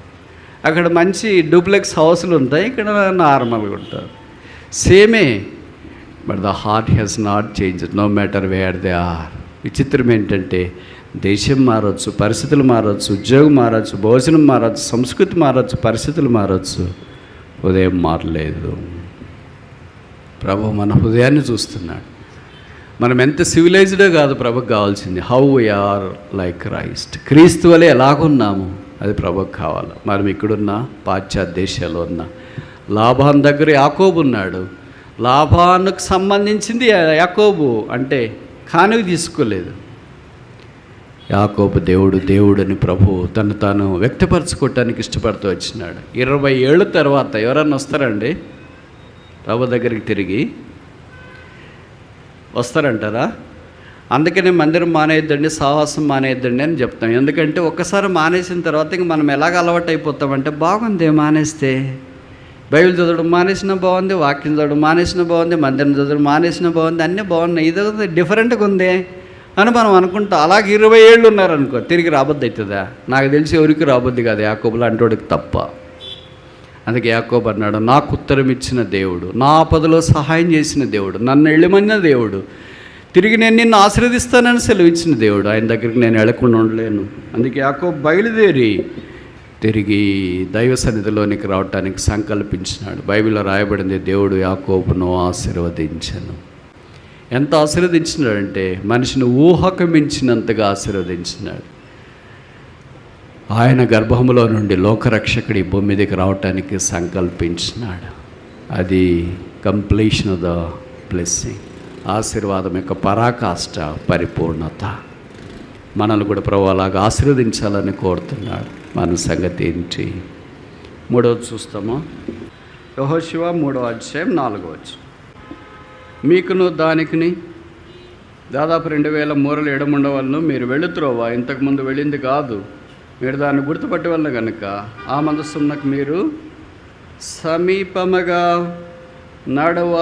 అక్కడ మంచి డూప్లెక్స్ హౌస్లు ఉంటాయి, ఇక్కడ నార్మల్గా ఉంటుంది. సేమే, but the heart has not changed no matter where they are. విచిత్రం ఏంటంటే దేశం మారచ్చు, పరిస్థితులు మారచ్చు, ఉద్యోగం మారచ్చు, భోజనం మారచ్చు, సంస్కృతి మారచ్చు, పరిస్థితులు మారచ్చు, హృదయం మారలేదు. ప్రభు మన హృదయాన్ని చూస్తున్నాడు. మనం ఎంత సివిలైజ్డే కాదు ప్రభుకు కావాల్సింది, హౌ వీఆర్ లైక్ క్రైస్ట్. క్రీస్తు వలె ఎలాగున్నాము అది ప్రభుకు కావాలి. మనం ఇక్కడున్న పాశ్చాత్య దేశాల్లో ఉన్న లాభాన్ దగ్గర యాకోబు ఉన్నాడు. లాభానికి సంబంధించింది యాకోబు అంటే కానుక తీసుకోలేదు. యాకోబు దేవుడని ప్రభు తను తాను వ్యక్తపరచుకోవటానికి ఇష్టపడుతూ వచ్చినాడు. 20 ఏళ్ళ తర్వాత ఎవరన్నా వస్తారండి ప్రభు దగ్గరికి తిరిగి? వస్తారంటారా? అందుకనే మందిరం మానేయద్దండి, సావాసం మానేయద్దండి అని చెప్తాం. ఎందుకంటే ఒక్కసారి మానేసిన తర్వాత ఇంక మనం ఎలాగ అలవాటు అయిపోతామంటే, బాగుంది మానేస్తే, బైబిల్ చదవడం మానేసిన బాగుంది, వాక్యం చదవడం మానేసిన బాగుంది, మందిరం చదవడం మానేసిన బాగుంది, అన్నీ బాగున్నాయి, ఇది డిఫరెంట్గా ఉంది అని మనం అనుకుంటాం. అలాగే 20 ఏళ్ళు ఉన్నారనుకో, తిరిగి రాబోద్ది అవుతుందా? నాకు తెలిసి ఎవరికి రాబోద్ది కాదు, యాకోబులు అంటోడికి తప్ప. అందుకే యాకోబు అన్నాడు, నాకు ఉత్తరం ఇచ్చిన దేవుడు, నా ఆపదలో సహాయం చేసిన దేవుడు, నన్ను వెళ్ళమన్న దేవుడు, తిరిగి నేను నిన్ను ఆశీర్వదిస్తానని సెలవిచ్చిన దేవుడు, ఆయన దగ్గరికి నేను వెళ్ళకుండా ఉండలేను. అందుకే యాకోబు బయలుదేరి తిరిగి దైవ సన్నిధిలోనికి రావటానికి సంకల్పించినాడు. బైబిల్లో రాయబడింది, దేవుడు యాకోబును ఆశీర్వదించను. ఎంత ఆశీర్వదించినాడంటే మనిషిని ఊహకు మించినంతగా ఆశీర్వదించినాడు. ఆయన గర్భంలో నుండి లోకరక్షకుడి భూమి మీదకి రావటానికి సంకల్పించినాడు. అది కంప్లీషన్ ఆఫ్ ద బ్లెస్సింగ్, ఆశీర్వాదం యొక్క పరాకాష్ట, పరిపూర్ణత. మనల్ని కూడా ప్రభు అలాగా ఆశీర్వదించాలని కోరుతున్నాడు. మన సంగతి ఏంటి? 3వది చూస్తాము. యెహోషువ 3వ అధ్యాయం 4వ వచనం. మీకును దానికిని దాదాపు 2000 మూరలు ఎడముండవలను, మీరు వెళుతురోవా ఇంతకుముందు వెళ్ళింది కాదు, మీరు దాన్ని గుర్తుపట్టి వల్ల కనుక ఆ మనస్సున్నకు మీరు సమీపముగా నడవ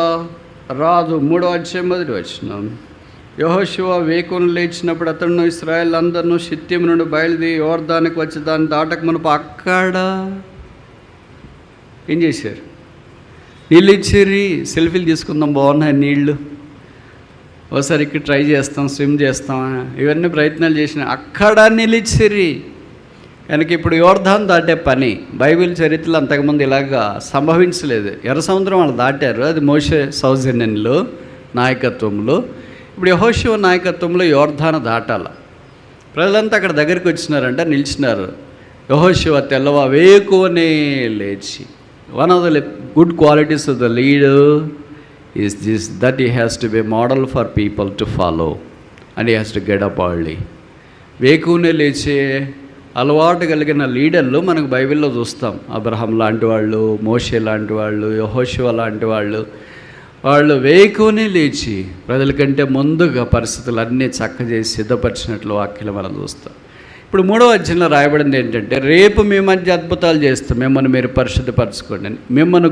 రాదు. 3వ అధ్యాయం 1వ వచనం. యెహోషువ వేకువను లేచినప్పుడు అతను ఇశ్రాయేలు అందరినూ షిత్తీము నుండి బయలుదేరి యోర్దానికి వచ్చి దాన్ని దాటక మునుపు అక్కడ ఏం చేశారు? నీళ్ళు ఇచ్చేరి, సెల్ఫీలు తీసుకుందాం, బాగున్నాయి నీళ్ళు, ఒకసారి ఇక్కడ ట్రై చేస్తాం, స్విమ్ చేస్తాం, ఇవన్నీ ప్రయత్నాలు చేసిన అక్కడ నీళ్ళు ఇచ్చేరి. కనుక ఇప్పుడు యోర్దాన్ దాటే పని బైబిల్ చరిత్రలో అంతకుముందు ఇలాగా సంభవించలేదు. ఎర్ర సముద్రం వాళ్ళు దాటారు, అది మోషే సౌజన్యంలో నాయకత్వంలో. ఇప్పుడు యెహోషువ నాయకత్వంలో యోర్దాను దాటాల. ప్రజలంతా అక్కడ దగ్గరికి వచ్చినారంట, నిలిచినారు. యెహోషువ వేకువనే లేచి, one of the good qualities of the leader is this, that he has to be a model for people to follow and he has to get up early. వేకువనే లేచే అలవాటు కలిగిన లీడర్లు మనకు బైబిల్లో చూస్తాం. అబ్రహాం లాంటి వాళ్ళు, మోషే లాంటి వాళ్ళు, యెహోషువ లాంటి వాళ్ళు వేకువనే లేచి ప్రజల కంటే ముందుగా పరిస్థితులన్నీ చక్కచేసి సిద్ధపరిచినట్లు వాక్యాలు మనం చూస్తాం. ఇప్పుడు 3వ అధ్యాయంలో రాయబడింది ఏంటంటే, రేపు మీ మధ్య అద్భుతాలు చేస్తాం, మిమ్మల్ని మీరు పరిశుద్ధపరచుకోండి, మిమ్మల్ని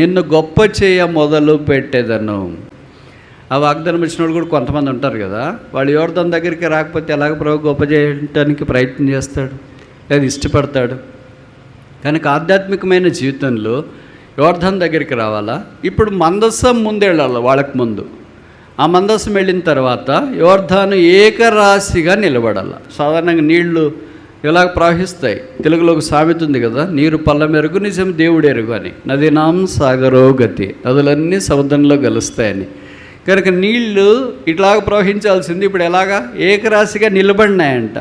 నిన్ను గొప్ప చేయ మొదలు పెట్టేదను. ఆ వాగ్దానం ఇచ్చిన వాళ్ళు కూడా కొంతమంది ఉంటారు కదా, వాళ్ళు యోర్దాను దగ్గరికి రాకపోతే ఎలాగ ప్రభు గొప్ప చేయడానికి ప్రయత్నం చేస్తాడు, లేదా ఇష్టపడతాడు. కనుక ఆధ్యాత్మికమైన జీవితంలో యోర్దాను దగ్గరికి రావాలా? ఇప్పుడు మందసం ముందెళ్ళాలి. వాళ్ళకి ముందు ఆ మందసం వెళ్ళిన తర్వాత యోర్దాను ఏకరాశిగా నిలబడాలి. సాధారణంగా నీళ్లు ఇలాగ ప్రవహిస్తాయి. తెలుగులో ఒక సామెత ఉంది కదా, నీరు పల్లమెరుగు నిజం దేవుడు ఎరుగు అని. నదీనాం సాగరో గతి, నదులన్నీ సముద్రంలో కలుస్తాయని. కనుక నీళ్లు ఇట్లాగ ప్రవహించాల్సింది ఇప్పుడు ఎలాగా ఏకరాశిగా నిలబడినాయంట.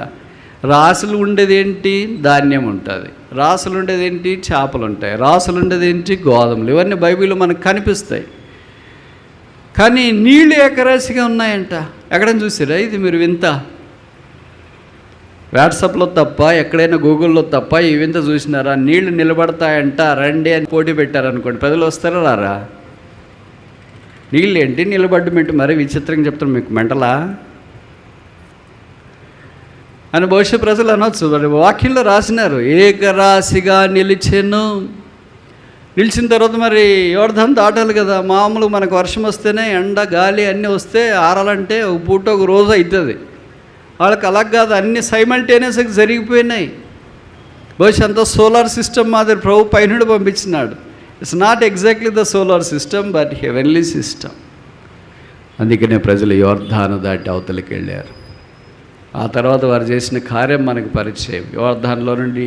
రాసులు ఉండేది ఏంటి? ధాన్యం ఉంటుంది. రాసులు ఉండేది ఏంటి? చేపలు ఉంటాయి. రాసులు ఉండేది ఏంటి? గోధుమలు. ఇవన్నీ బైబిల్లో మనకు కనిపిస్తాయి. కానీ నీళ్ళు ఏకరాశిగా ఉన్నాయంట. ఎక్కడైనా చూసారా ఇది? మీరు వింత వాట్సాప్లో తప్ప, ఎక్కడైనా గూగుల్లో తప్ప ఈ వింత చూసినారా? నీళ్లు నిలబడతాయంట, రండి అని పోటీ పెట్టారనుకోండి, ప్రజలు వస్తారా రారా? నీళ్ళు ఏంటి, నిలబడ్డం ఏంటి? మరీ విచిత్రంగా చెప్తాను, మీకు మెంటలా అని బహుశా ప్రజలు అనొచ్చు. వాక్యంలో రాసినారు, ఏకరాశిగా నిలిచిన తర్వాత మరి యోర్దాను దాటాలి కదా. మామూలు మనకు వర్షం వస్తేనే ఎండ గాలి అన్నీ వస్తే ఆరాలంటే ఒక పూట ఒక రోజు అవుతుంది. వాళ్ళకి అలా కాదు, అన్నీ సైమల్టేనియస్గా జరిగిపోయినాయి. బహుశా అంతా సోలార్ సిస్టమ్ మాదిరి ప్రభు పైనుండి పంపించినాడు. It's not exactly the solar system, but heavenly system. అందుకనే ప్రజలు యోర్దాను దాటి అవతలికి వెళ్ళారు. ఆ తర్వాత వారు చేసిన కార్యం మనకు పరిచయం. యోర్దానులో నుండి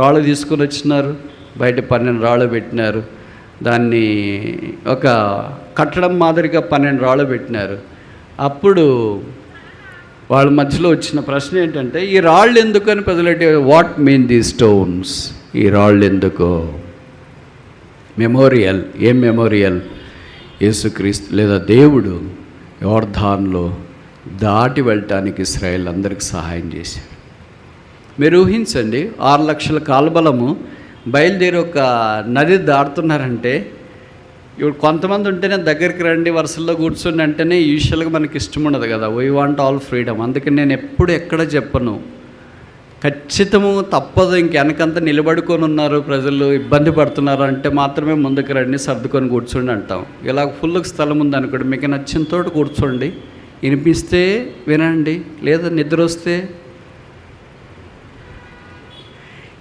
రాళ్ళు తీసుకుని వచ్చినారు, బయట 12 రాళ్ళు పెట్టినారు. దాన్ని ఒక కట్టడం మాదిరిగా 12 రాళ్ళు పెట్టినారు. అప్పుడు వాళ్ళ మధ్యలో వచ్చిన ప్రశ్న ఏంటంటే, ఈ రాళ్ళు ఎందుకు అని ప్రజలంటే, వాట్ మీన్ ది స్టోన్స్? ఈ రాళ్ళు ఎందుకు? మెమోరియల్. ఏం మెమోరియల్? యేసుక్రీస్తు లేదా దేవుడు యోర్దానులో దాటి వెళ్ళటానికి ఇశ్రాయేల్ అందరికి సహాయం చేశారు. మీరు ఊహించండి, 6 లక్షల కాల్బలము బయలుదేరి ఒక నది దాటుతున్నారంటే, ఇప్పుడు కొంతమంది ఉంటేనే దగ్గరికి రండి వరుసల్లో కూర్చొని అంటేనే యూజువల్గా మనకి ఇష్టం ఉండదు కదా. We want all freedom. అందుకని నేను ఎప్పుడు ఎక్కడ చెప్పను, ఖచ్చితము తప్పదు. వెనకంతా నిలబడుకొని ఉన్నారు ప్రజలు, ఇబ్బంది పడుతున్నారు అంటే మాత్రమే ముందుకు రండి, సర్దుకొని కూర్చోండి అంటాం. ఇలా ఫుల్కి స్థలం ఉంది అనుకోండి, మీకు నచ్చిన తోట కూర్చోండి, వినిపిస్తే వినండి, లేదా నిద్ర వస్తే.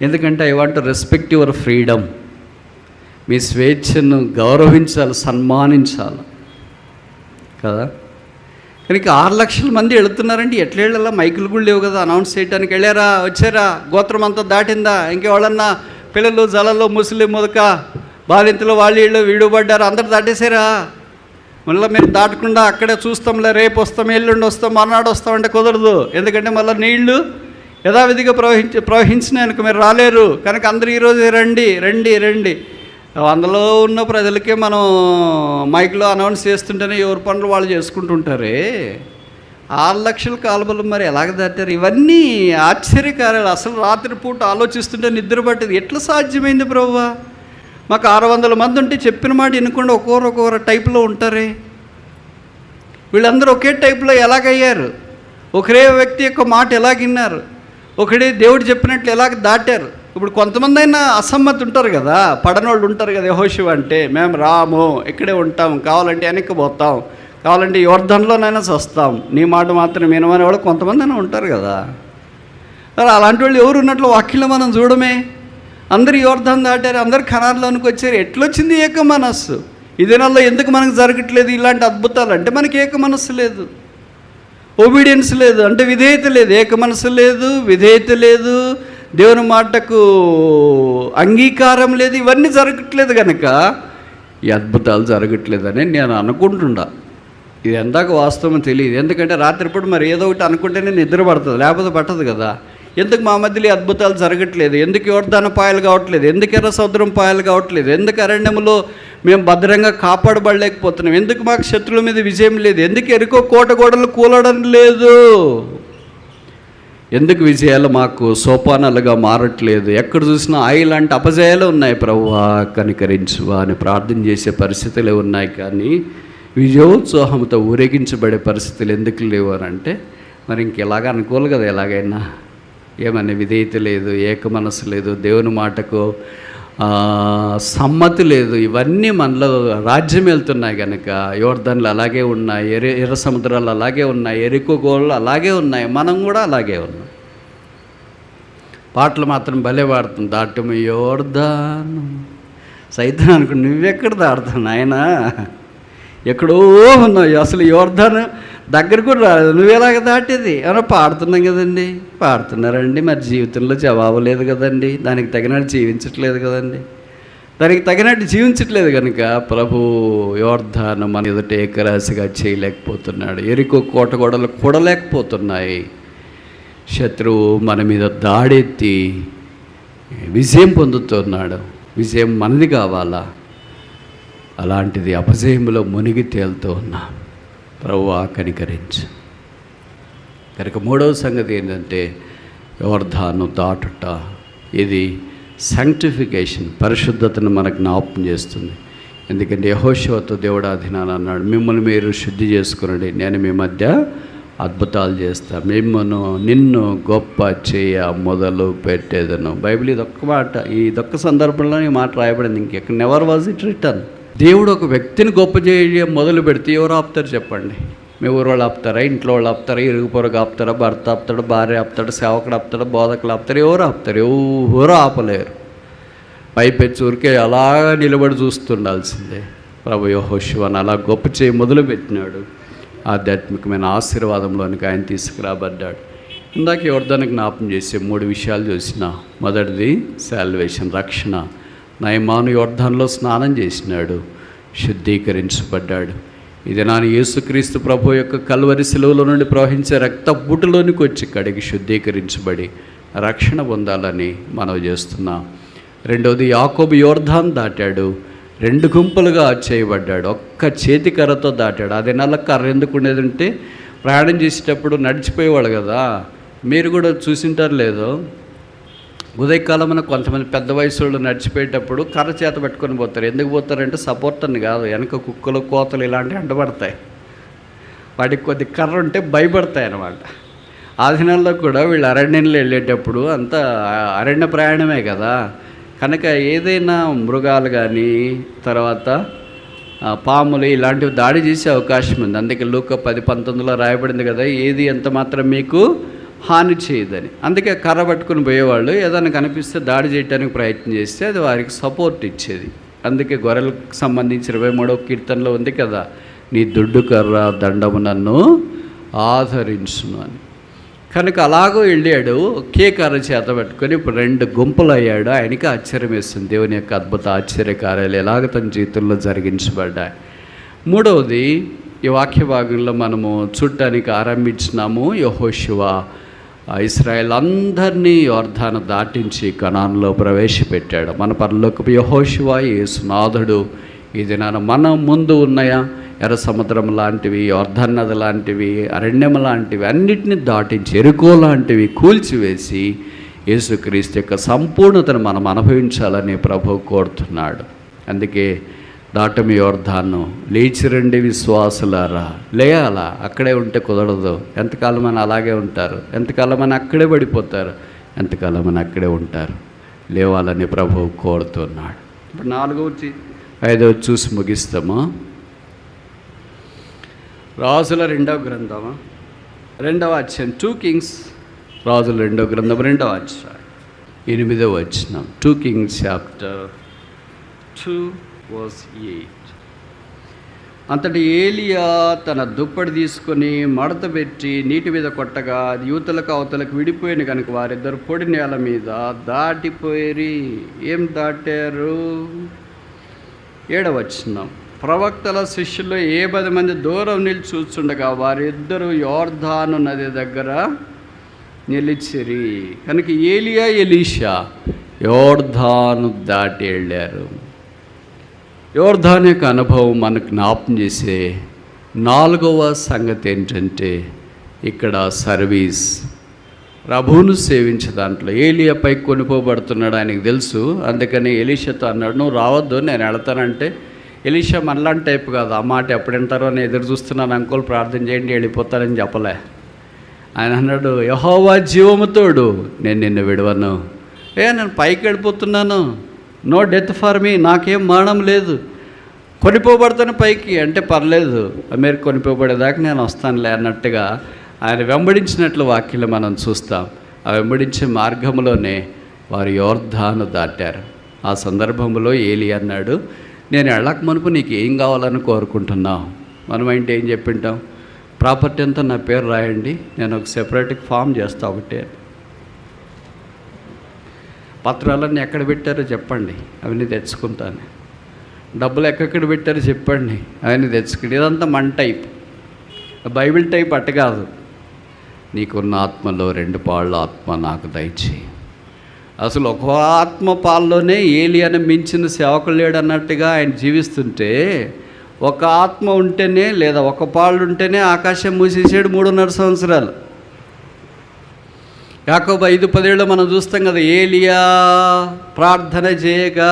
ఎందుకంటే I want to respect your freedom. మీ స్వేచ్ఛను గౌరవించాలి, సన్మానించాలి కదా. కనుక 6 లక్షల మంది వెళుతున్నారంటే ఎట్లా వెళ్ళాలా? మైకులు కూడా లేవు కదా అనౌన్స్ చేయడానికి. వెళ్ళారా, వచ్చారా, గోత్రం అంతా దాటిందా, ఇంకెవళ్ళన్నా పిల్లలు జలలో ముసలి ముదక బాలింతలు వాళ్ళు వీడుపడ్డారు, అందరు దాటేశారా? మళ్ళీ మీరు దాటకుండా అక్కడే చూస్తాంలే, రేపు వస్తాం, ఎల్లుండి వస్తాం, మర్నాడు వస్తామంటే కుదరదు. ఎందుకంటే మళ్ళీ నీళ్లు యథావిధిగా ప్రవహించినాయనుకో మీరు రాలేరు. కనుక అందరూ ఈరోజు రండి రండి రండి. అందులో ఉన్న ప్రజలకే మనం మైక్లో అనౌన్స్ చేస్తుంటేనే ఎవరి పనులు వాళ్ళు చేసుకుంటుంటారే. 6 లక్షల కాలువలు మరి ఎలాగ దాటారు? ఇవన్నీ ఆశ్చర్యకార్యాలు. అసలు రాత్రిపూట ఆలోచిస్తుంటే నిద్ర పట్టేది. ఎట్లా సాధ్యమైంది ప్రభువా? మాకు 600 మంది ఉంటే చెప్పిన మాట వినకుండా ఒక్కొక్కరు టైప్లో ఉంటారే. వీళ్ళందరూ ఒకే టైప్లో ఎలాగయ్యారు? ఒకరే వ్యక్తి యొక్క మాట ఎలాగ విన్నారు? ఒకడే దేవుడు చెప్పినట్లు ఎలాగ దాటారు? ఇప్పుడు కొంతమంది అయినా అసమ్మతి ఉంటారు కదా, పడనోళ్ళు ఉంటారు కదా. యెహోషువ అంటే మేము రాము, ఇక్కడే ఉంటాం, కావాలంటే వెనక్కి పోతాం, కావాలంటే యోర్దానులోనైనా చస్తాం, నీ మాట మాత్రం వినమనే వాళ్ళు కొంతమంది అయినా ఉంటారు కదా. మరి అలాంటి వాళ్ళు ఎవరు ఉన్నట్లు వాక్యంలో మనం చూడమే. అందరు యోర్దాను దాటారు, అందరు కనాన్లోనికి వచ్చారు. ఎట్లొచ్చింది ఏక మనస్సు? ఈ దినాల్లో ఎందుకు మనకు జరగట్లేదు ఇలాంటి అద్భుతాలు? అంటే మనకి ఏక మనస్సు లేదు, ఒబీడియన్స్ లేదు, అంటే విధేయత లేదు. ఏక మనసు లేదు, విధేయత లేదు, దేవుని మాటకు అంగీకారం లేదు. ఇవన్నీ జరగట్లేదు కనుక ఈ అద్భుతాలు జరగట్లేదని నేను అనుకుంటున్నా. ఇది ఎందాక వాస్తవం తెలియదు. ఎందుకంటే రాత్రిపూట మరి ఏదో ఒకటి అనుకుంటేనే నిద్ర పడుతుంది, లేకపోతే పట్టదు కదా. ఎందుకు మా మధ్యలో అద్భుతాలు జరగట్లేదు? ఎందుకు యోర్దాను పాయలు కావట్లేదు? ఎందుకు ఎర్ర సముద్రం పాయలు కావట్లేదు? ఎందుకు అరణ్యములో మేము భద్రంగా కాపాడబడలేకపోతున్నాం? ఎందుకు మాకు శత్రువుల మీద విజయం లేదు? ఎందుకు ఎరుకో కోట గోడలు కూలడం లేదు? ఎందుకు విజయాలు మాకు సోపానాలుగా మారట్లేదు? ఎక్కడ చూసినా ఇలాంటి అపజయాలు ఉన్నాయి. ప్రభువా కనికరించువా అని ప్రార్థన చేసే పరిస్థితులే ఉన్నాయి, కానీ విజయోత్సాహంతో ఊరేగించబడే పరిస్థితులు ఎందుకు లేవు అని అంటే మరి ఇంకెలాగ అనుకోవాలి కదా. ఎలాగైనా ఏమన్నా విధేయత లేదు, ఏక మనసు లేదు, దేవుని మాటకు సమ్మతి లేదు. ఇవన్నీ మనలో రాజ్యం వెళ్తున్నాయి కనుక యోర్దాన్లు అలాగే ఉన్నాయి, ఎర్ర సముద్రాలు అలాగే ఉన్నాయి, ఎరికో గోళ్ళు అలాగే ఉన్నాయి, మనం కూడా అలాగే ఉన్నాం. పాటలు మాత్రం భలే పాడుతుంది, దాటుము యోర్దాను. సైతం అనుకో, నువ్వెక్కడ దాడుతాను ఆయన, ఎక్కడో ఉన్నావు, అసలు యోర్దాను దగ్గర కూడా రాలేదు, నువ్వెలాగ దాటేది? ఏమన్నా పాడుతున్నాం కదండి, పాడుతున్నారండి, మరి జీవితంలో జవాబు లేదు కదండి, దానికి తగినట్టు జీవించట్లేదు కదండి. దానికి తగినట్టు జీవించట్లేదు కనుక ప్రభు యోర్దాను మన ఎదుట ఏకరాశిగా చేయలేకపోతున్నాడు. ఎరికో కోట గోడలు కూడలేకపోతున్నాయి. శత్రువు మన మీద దాడెత్తి విజయం పొందుతున్నాడు. విజయం మనది కావాలా? అలాంటిది అపజయంలో మునిగి తేలుతూ ఉన్నాం. ప్రభువా కనికరించు. కనుక మూడవ సంగతి ఏంటంటే యోర్దాను దాటుట. ఇది సాంక్టిఫికేషన్, పరిశుద్ధతను మనకు జ్ఞాపకం చేస్తుంది. ఎందుకంటే యెహోషువతో దేవుడు ఆ దినాన అన్నాడు, మిమ్మల్ని మీరు శుద్ధి చేసుకునండి, నేను మీ మధ్య అద్భుతాలు చేస్తా, నిన్ను గొప్ప చేయ మొదలు పెట్టేదను. బైబిల్ ఇదొక్క మాట, ఇదొక్క సందర్భంలో ఈ మాట రాయబడింది, ఇంకెక్కడ నెవర్ వాజ్ ఇట్ రిటర్న్. దేవుడు ఒక వ్యక్తిని గొప్ప చేయడం మొదలు పెడితే ఎవరు ఆపుతారు చెప్పండి? మీ ఊరు వాళ్ళు ఆపుతారా? ఇంట్లో వాళ్ళు ఆపుతారా? ఇరుగు పొరుగు ఆపుతారా? భర్త ఆపుతాడు, భార్య ఆపుతాడు, సేవకుడు ఆపుతాడు, బోధకులు ఆపుతారు? ఎవరు ఆపుతారు? ఎవరు ఆపలేరు. పైపెచ్చి ఊరికే అలాగా నిలబడి చూస్తుండాల్సిందే. ప్రభు యెహోషువను అలా గొప్ప చేయి మొదలుపెట్టినాడు. ఆధ్యాత్మికమైన ఆశీర్వాదంలోనికి ఆయన తీసుకురాబడ్డాడు. ఇందాక యోర్దాను జ్ఞాపం చేసే 3 విషయాలు చూసిన. మొదటిది సాల్వేషన్, రక్షణ. నయమాను యోర్దానులో స్నానం చేసినాడు, శుద్ధీకరించబడ్డాడు. ఇది నాని యేసుక్రీస్తు ప్రభు యొక్క కల్వరి శిలువలో నుండి ప్రవహించే రక్త బూటలోనికి వచ్చి కడిగి శుద్ధీకరించబడి రక్షణ పొందాలని మనవి చేస్తున్నాం. రెండవది యాకోబు యోర్దాను దాటాడు, 2 గుంపులుగా చేయబడ్డాడు. ఒక్క చేతికర్రతో దాటాడు. అది నెల కర్ర ఎందుకు ఉండేది అంటే ప్రయాణం చేసేటప్పుడు నడిచిపోయేవాడు కదా. మీరు కూడా చూసింటారు లేదో, ఉదయకాలమున కొంతమంది పెద్ద వయసు వాళ్ళు నడిచిపోయేటప్పుడు కర్ర చేత పెట్టుకొని పోతారు. ఎందుకు పోతారంటే సపోర్ట్ అని కాదు, వెనక కుక్కలు కోతలు ఇలాంటివి అంటబడతాయి, వాటికి కొద్ది కర్ర ఉంటే భయపడతాయి అన్నమాట. ఆ దినాల్లో కూడా వీళ్ళు అరణ్యంలో వెళ్ళేటప్పుడు అంతా అరణ్య ప్రయాణమే కదా, కనుక ఏదైనా మృగాలు కానీ తర్వాత పాములు ఇలాంటివి దాడి చేసే అవకాశం ఉంది. అందుకే లూకా 10:19లో రాయబడింది కదా, ఏది ఎంత మాత్రం మీకు హాని చేయదని. అందుకే కర్ర పట్టుకుని పోయేవాళ్ళు ఏదైనా కనిపిస్తే దాడి చేయడానికి ప్రయత్నం చేస్తే అది వారికి సపోర్ట్ ఇచ్చేది. అందుకే గొర్రెలకు సంబంధించి 23వ కీర్తనలో ఉంది కదా, నీ దుడ్డు కర్ర దండము నన్ను ఆదరించును అని. కనుక అలాగో వెళ్ళాడు, ఒకే కర్ర చేత పట్టుకొని ఇప్పుడు 2 గుంపులు అయ్యాడు. ఆయనకి ఆశ్చర్యం వేస్తుంది, దేవుని యొక్క అద్భుత ఆశ్చర్యకార్యాలు ఎలాగ తన జీవితంలో జరిగించబడ్డాయి. మూడవది ఈ వాక్య భాగంలో మనము చూడటానికి ఆరంభించినాము. యెహోషువ ఇశ్రాయేల్ అందరినీ యోర్దాను దాటించి కనానులో ప్రవేశపెట్టాడు. మన పరలోకపు యెహోషువ యేసునాథుడు ఈ దినాన మన ముందు ఉన్నాయా ఎర్ర సముద్రం లాంటివి, యోర్దాను నది లాంటివి, అరణ్యం లాంటివి అన్నిటిని దాటించి ఎరుకో లాంటివి కూల్చివేసి యేసుక్రీస్తు యొక్క సంపూర్ణతను మనం అనుభవించాలని ప్రభువు కోరుతున్నాడు. అందుకే దాటమి యోర్దాను, లేచి రండి విశ్వాసులారా. లేయాలా, అక్కడే ఉంటే కుదరదు. ఎంతకాలం అని అలాగే ఉంటారు, ఎంతకాలం అని అక్కడే పడిపోతారు, ఎంతకాలం అని అక్కడే ఉంటారు. లేవాలని ప్రభువు కోరుతున్నాడు. ఇప్పుడు 4వ 5వ చూసి ముగిస్తామా? రాజుల 2వ గ్రంథమా, 2వ అధ్యాయం, 2 Kings, రాజుల 2వ గ్రంథం 2వ అధ్యాయం 8వ వచనం. 2 Kings chapter 2 verse 8. అంతటి ఏలియా తన దుప్పటి తీసుకొని మడత పెట్టి నీటి మీద కొట్టగా అది యువతలకు అవతలకు విడిపోయిన కనుక వారిద్దరు పొడి నేల మీద దాటిపోయి. ఏం దాటారు? 7వ వచనం. ప్రవక్తల శిష్యులు 10 మంది దూరం నిలిచి చూస్తుండగా వారిద్దరూ యోర్దాను నది దగ్గర నిలిచిరి. కనుక ఏలియా ఎలీషా యోర్దాను దాటి వెళ్ళారు. యోర్దాను యొక్క అనుభవం మనకు జ్ఞాపకం చేసే 4వ సంగతి ఏంటంటే ఇక్కడ సర్వీస్, ప్రభువును సేవించే దాంట్లో. ఏలియా పైకి కొనిపోబడుతున్నాడు, ఆయనకు తెలుసు. అందుకని ఎలీషాతో అన్నాడు, నువ్వు రావద్దు, నేను వెళతానంటే. ఎలీషా మనలాంటి టైప్ కాదు, ఆ మాట ఎప్పుడు వింటారో అని ఎదురు చూస్తున్నాను, అంకుల్ ప్రార్థన చేయండి వెళ్ళిపోతారని చెప్పలే. ఆయన అన్నాడు, యెహోవా జీవముతోడు, నేను నిన్ను విడవను. నేను పైకి వెళ్ళిపోతున్నాను, నో డెత్ ఫర్ మీ, నాకేం మరణం లేదు, కొనిపోబడతాను పైకి అంటే పర్లేదు, మీరు కొనిపోబడేదాకా నేను వస్తానులే అన్నట్టుగా ఆయన వెంబడించినట్లు వాక్యలు మనం చూస్తాం. ఆ వెంబడించే మార్గంలోనే వారు యోర్దాను దాటారు. ఆ సందర్భంలో ఏలి అన్నాడు, నేను వెళ్ళక మునుపు నీకు ఏం కావాలని కోరుకుంటున్నావు? మనం ఏంటి ఏం చెప్పింటాం, ప్రాపర్టీ అంతా నా పేరు రాయండి, నేను ఒక సెపరేట్గా ఫామ్ చేస్తా, ఒకటే పత్రాలన్నీ ఎక్కడ పెట్టారో చెప్పండి, అవన్నీ తెచ్చుకుంటాను. డబ్బులు ఎక్కడెక్కడ పెట్టారో చెప్పండి, అవన్నీ తెచ్చుకుంటే. ఇదంతా మన టైప్, బైబిల్ టైప్ అట్ట కాదు. నీకున్న ఆత్మలో 2 పాళ్ళ ఆత్మ నాకు దయచేయి. అసలు ఒక ఆత్మ పాల్లోనే ఏలి అని మించిన సేవకులు లేడు అన్నట్టుగా ఆయన జీవిస్తుంటే, ఒక ఆత్మ ఉంటేనే లేదా ఒక పాళ్ళు ఉంటేనే ఆకాశం మూసేసాడు 3.5 సంవత్సరాలు. యాకోబు 5:10 మనం చూస్తాం కదా, ఏలియా ప్రార్థన చేయగా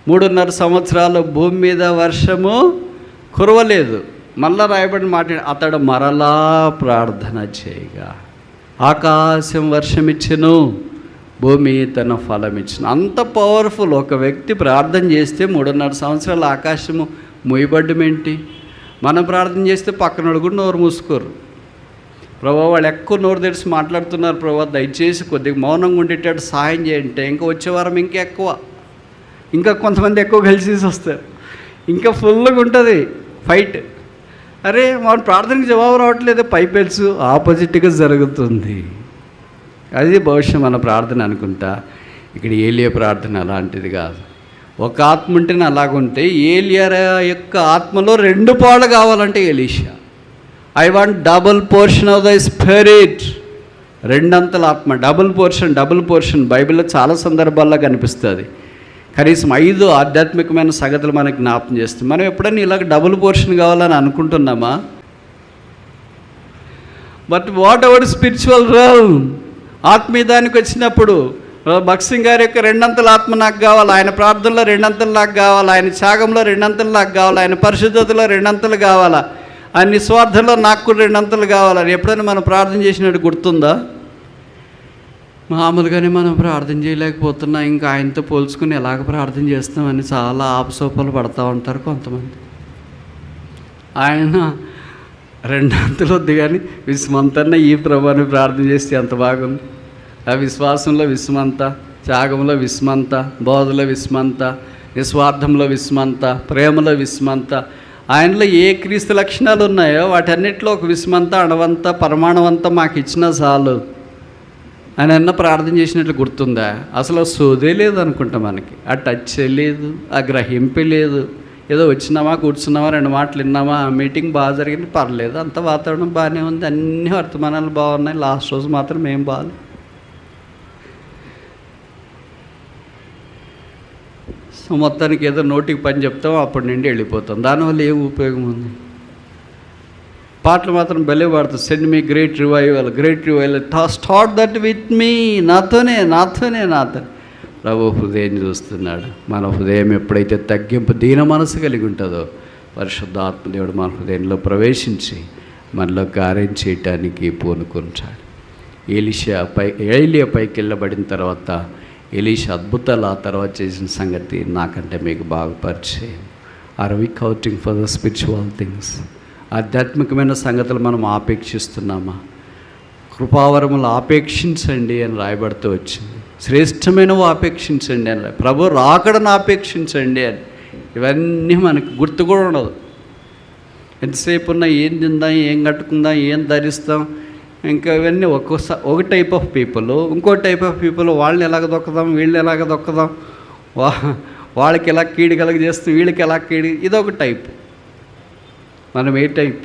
3.5 సంవత్సరాలు భూమి మీద వర్షము కురవలేదు. మళ్ళా రాయబడిన మాట, అతడు మరలా ప్రార్థన చేయగా ఆకాశం వర్షం ఇచ్చెను, భూమి తన ఫలం ఇచ్చిన. అంత పవర్ఫుల్. ఒక వ్యక్తి ప్రార్థన చేస్తే 3.5 సంవత్సరాలు ఆకాశము మూయబడ్డమేంటి? మనం ప్రార్థన చేస్తే పక్కన కూడా నోరు మూసుకోరు. ప్రభా వాళ్ళు ఎక్కువ నోరు తెరిచి మాట్లాడుతున్నారు, ప్రభా దయచేసి కొద్దిగా మౌనంగా ఉండేటట్టు సహాయం చేయంటే ఇంకా వచ్చే వారం ఇంకా ఎక్కువ, ఇంకా కొంతమంది ఎక్కువ కలిసి వస్తారు, ఇంకా ఫుల్గా ఉంటుంది ఫైట్. అరే మన ప్రార్థనకి జవాబు రావట్లేదు, పైపెల్సు ఆపోజిట్గా జరుగుతుంది. అది భవిష్యత్ మన ప్రార్థన అనుకుంటా. ఇక్కడ ఏలియా ప్రార్థన అలాంటిది కాదు. ఒక ఆత్మ ఉంటేనే అలాగుంటే, ఏలియా యొక్క ఆత్మలో 2 పాళ్ళు కావాలంటే Elisha, I want double portion of the spirit. 2 అంతల ఆత్మ, డబుల్ పోర్షన్ బైబిల్లో చాలా సందర్భాల్లో కనిపిస్తుంది. కనీసం 5 ఆధ్యాత్మికమైన సంగతులు మనకు జ్ఞాపకం చేస్తుంది. మనం ఎప్పుడైనా ఇలాగ డబుల్ పోర్షన్ కావాలని అనుకుంటున్నామా? బట్ వాట్ ఎవర్ స్పిరిచువల్ రల్, ఆత్మీయదానికి వచ్చినప్పుడు భక్సింగ్ గారి యొక్క 2 అంతల ఆత్మ నాకు కావాలి, ఆయన ప్రార్థనలో 2 అంతలు నాకు కావాలి, ఆయన త్యాగంలో 2 అంతలు నాకు కావాలి, ఆయన పరిశుద్ధతలో 2 అంతలు కావాలా, ఆయన నిస్వార్థంలో నాకు కూడా 2 అంతలు కావాలని ఎప్పుడైనా మనం ప్రార్థన చేసినట్టు గుర్తుందా? మామూలుగానే మనం ప్రార్థన చేయలేకపోతున్నా, ఇంకా ఆయనతో పోల్చుకుని ఎలాగ ప్రార్థన చేస్తామని చాలా ఆపసోపాలు పడతా ఉంటారు కొంతమంది. ఆయన 2 అంతలు వద్దు కానీ విశ్వమంతన్నా ఈ ప్రభుని ప్రార్థన చేస్తే ఎంత బాగుంది. ఆ విశ్వాసంలో విశ్వమంత, త్యాగంలో విశ్వమంత, బోధలో విశ్వమంత, నిస్వార్థంలో విశ్వమంత, ప్రేమలో విశ్వమంత. ఆయనలో ఏ క్రీస్తు లక్షణాలు ఉన్నాయో వాటన్నిటిలో ఒక విశ్వమంత, అణవంత, పరమాణవంత మాకు ఇచ్చినా చాలు ఆయన అన్న ప్రార్థన చేసినట్లు గుర్తుందా? అసలు సోదే లేదు అనుకుంటా, మనకి ఆ టచ్ లేదు, ఆ గ్రహింపే లేదు. ఏదో వచ్చినామా, కూర్చున్నామా, 2 మాటలు విన్నామా, ఆ మీటింగ్ బాగా జరిగింది, పర్లేదు, అంత వాతావరణం బాగానే ఉంది, అన్ని వర్తమానాలు బాగున్నాయి, లాస్ట్ రోజు మాత్రం ఏం బాగాలేదు. సో మొత్తానికి ఏదో నోటికి పని చెప్తాం, అప్పటి నుండి వెళ్ళిపోతాం. దానివల్ల ఏం ఉపయోగం ఉంది? పాటలు మాత్రం భలే పాడుతాం, send me great revival, start that with me, నాతోనే. ప్రభు హృదయం చూస్తున్నాడు. మన హృదయం ఎప్పుడైతే తగ్గింపు దీన మనసు కలిగి ఉంటుందో, పరిశుద్ధాత్మదేవుడు మన హృదయంలో ప్రవేశించి మనలో కార్యం చేయటానికి పూనుకుంటాడు. ఏలియా పైకి వెళ్ళబడిన తర్వాత ఎలీషా అద్భుతాలు ఆ తర్వాత చేసిన సంగతి నాకంటే మీకు బాగా పరిచయం. Are we counting for the spiritual things? ఆధ్యాత్మికమైన సంగతులు మనం ఆపేక్షిస్తున్నామా? కృపావరములు ఆపేక్షించండి అని రాయబడుతూ వచ్చింది. శ్రేష్టమైనవి ఆపేక్షించండి అని, ప్రభు రాకడను ఆపేక్షించండి అని. ఇవన్నీ మనకు గుర్తు కూడా ఉండదు. ఎంతసేపు ఉన్నా ఏం తిందాం, ఏం కట్టుకుందాం, ఏం ధరిస్తాం, ఇంకా ఇవన్నీ ఒక టైప్ ఆఫ్ పీపుల్. ఇంకో టైప్ ఆఫ్ పీపుల్ వాళ్ళని ఎలాగ దొక్కదాం, వీళ్ళని ఎలాగ దొక్కదాం, వాళ్ళకి ఎలా కీడు కలగ చేస్తాం, వీళ్ళకి ఎలా కీడు, ఇదొక టైప్. మనం ఏ టైప్?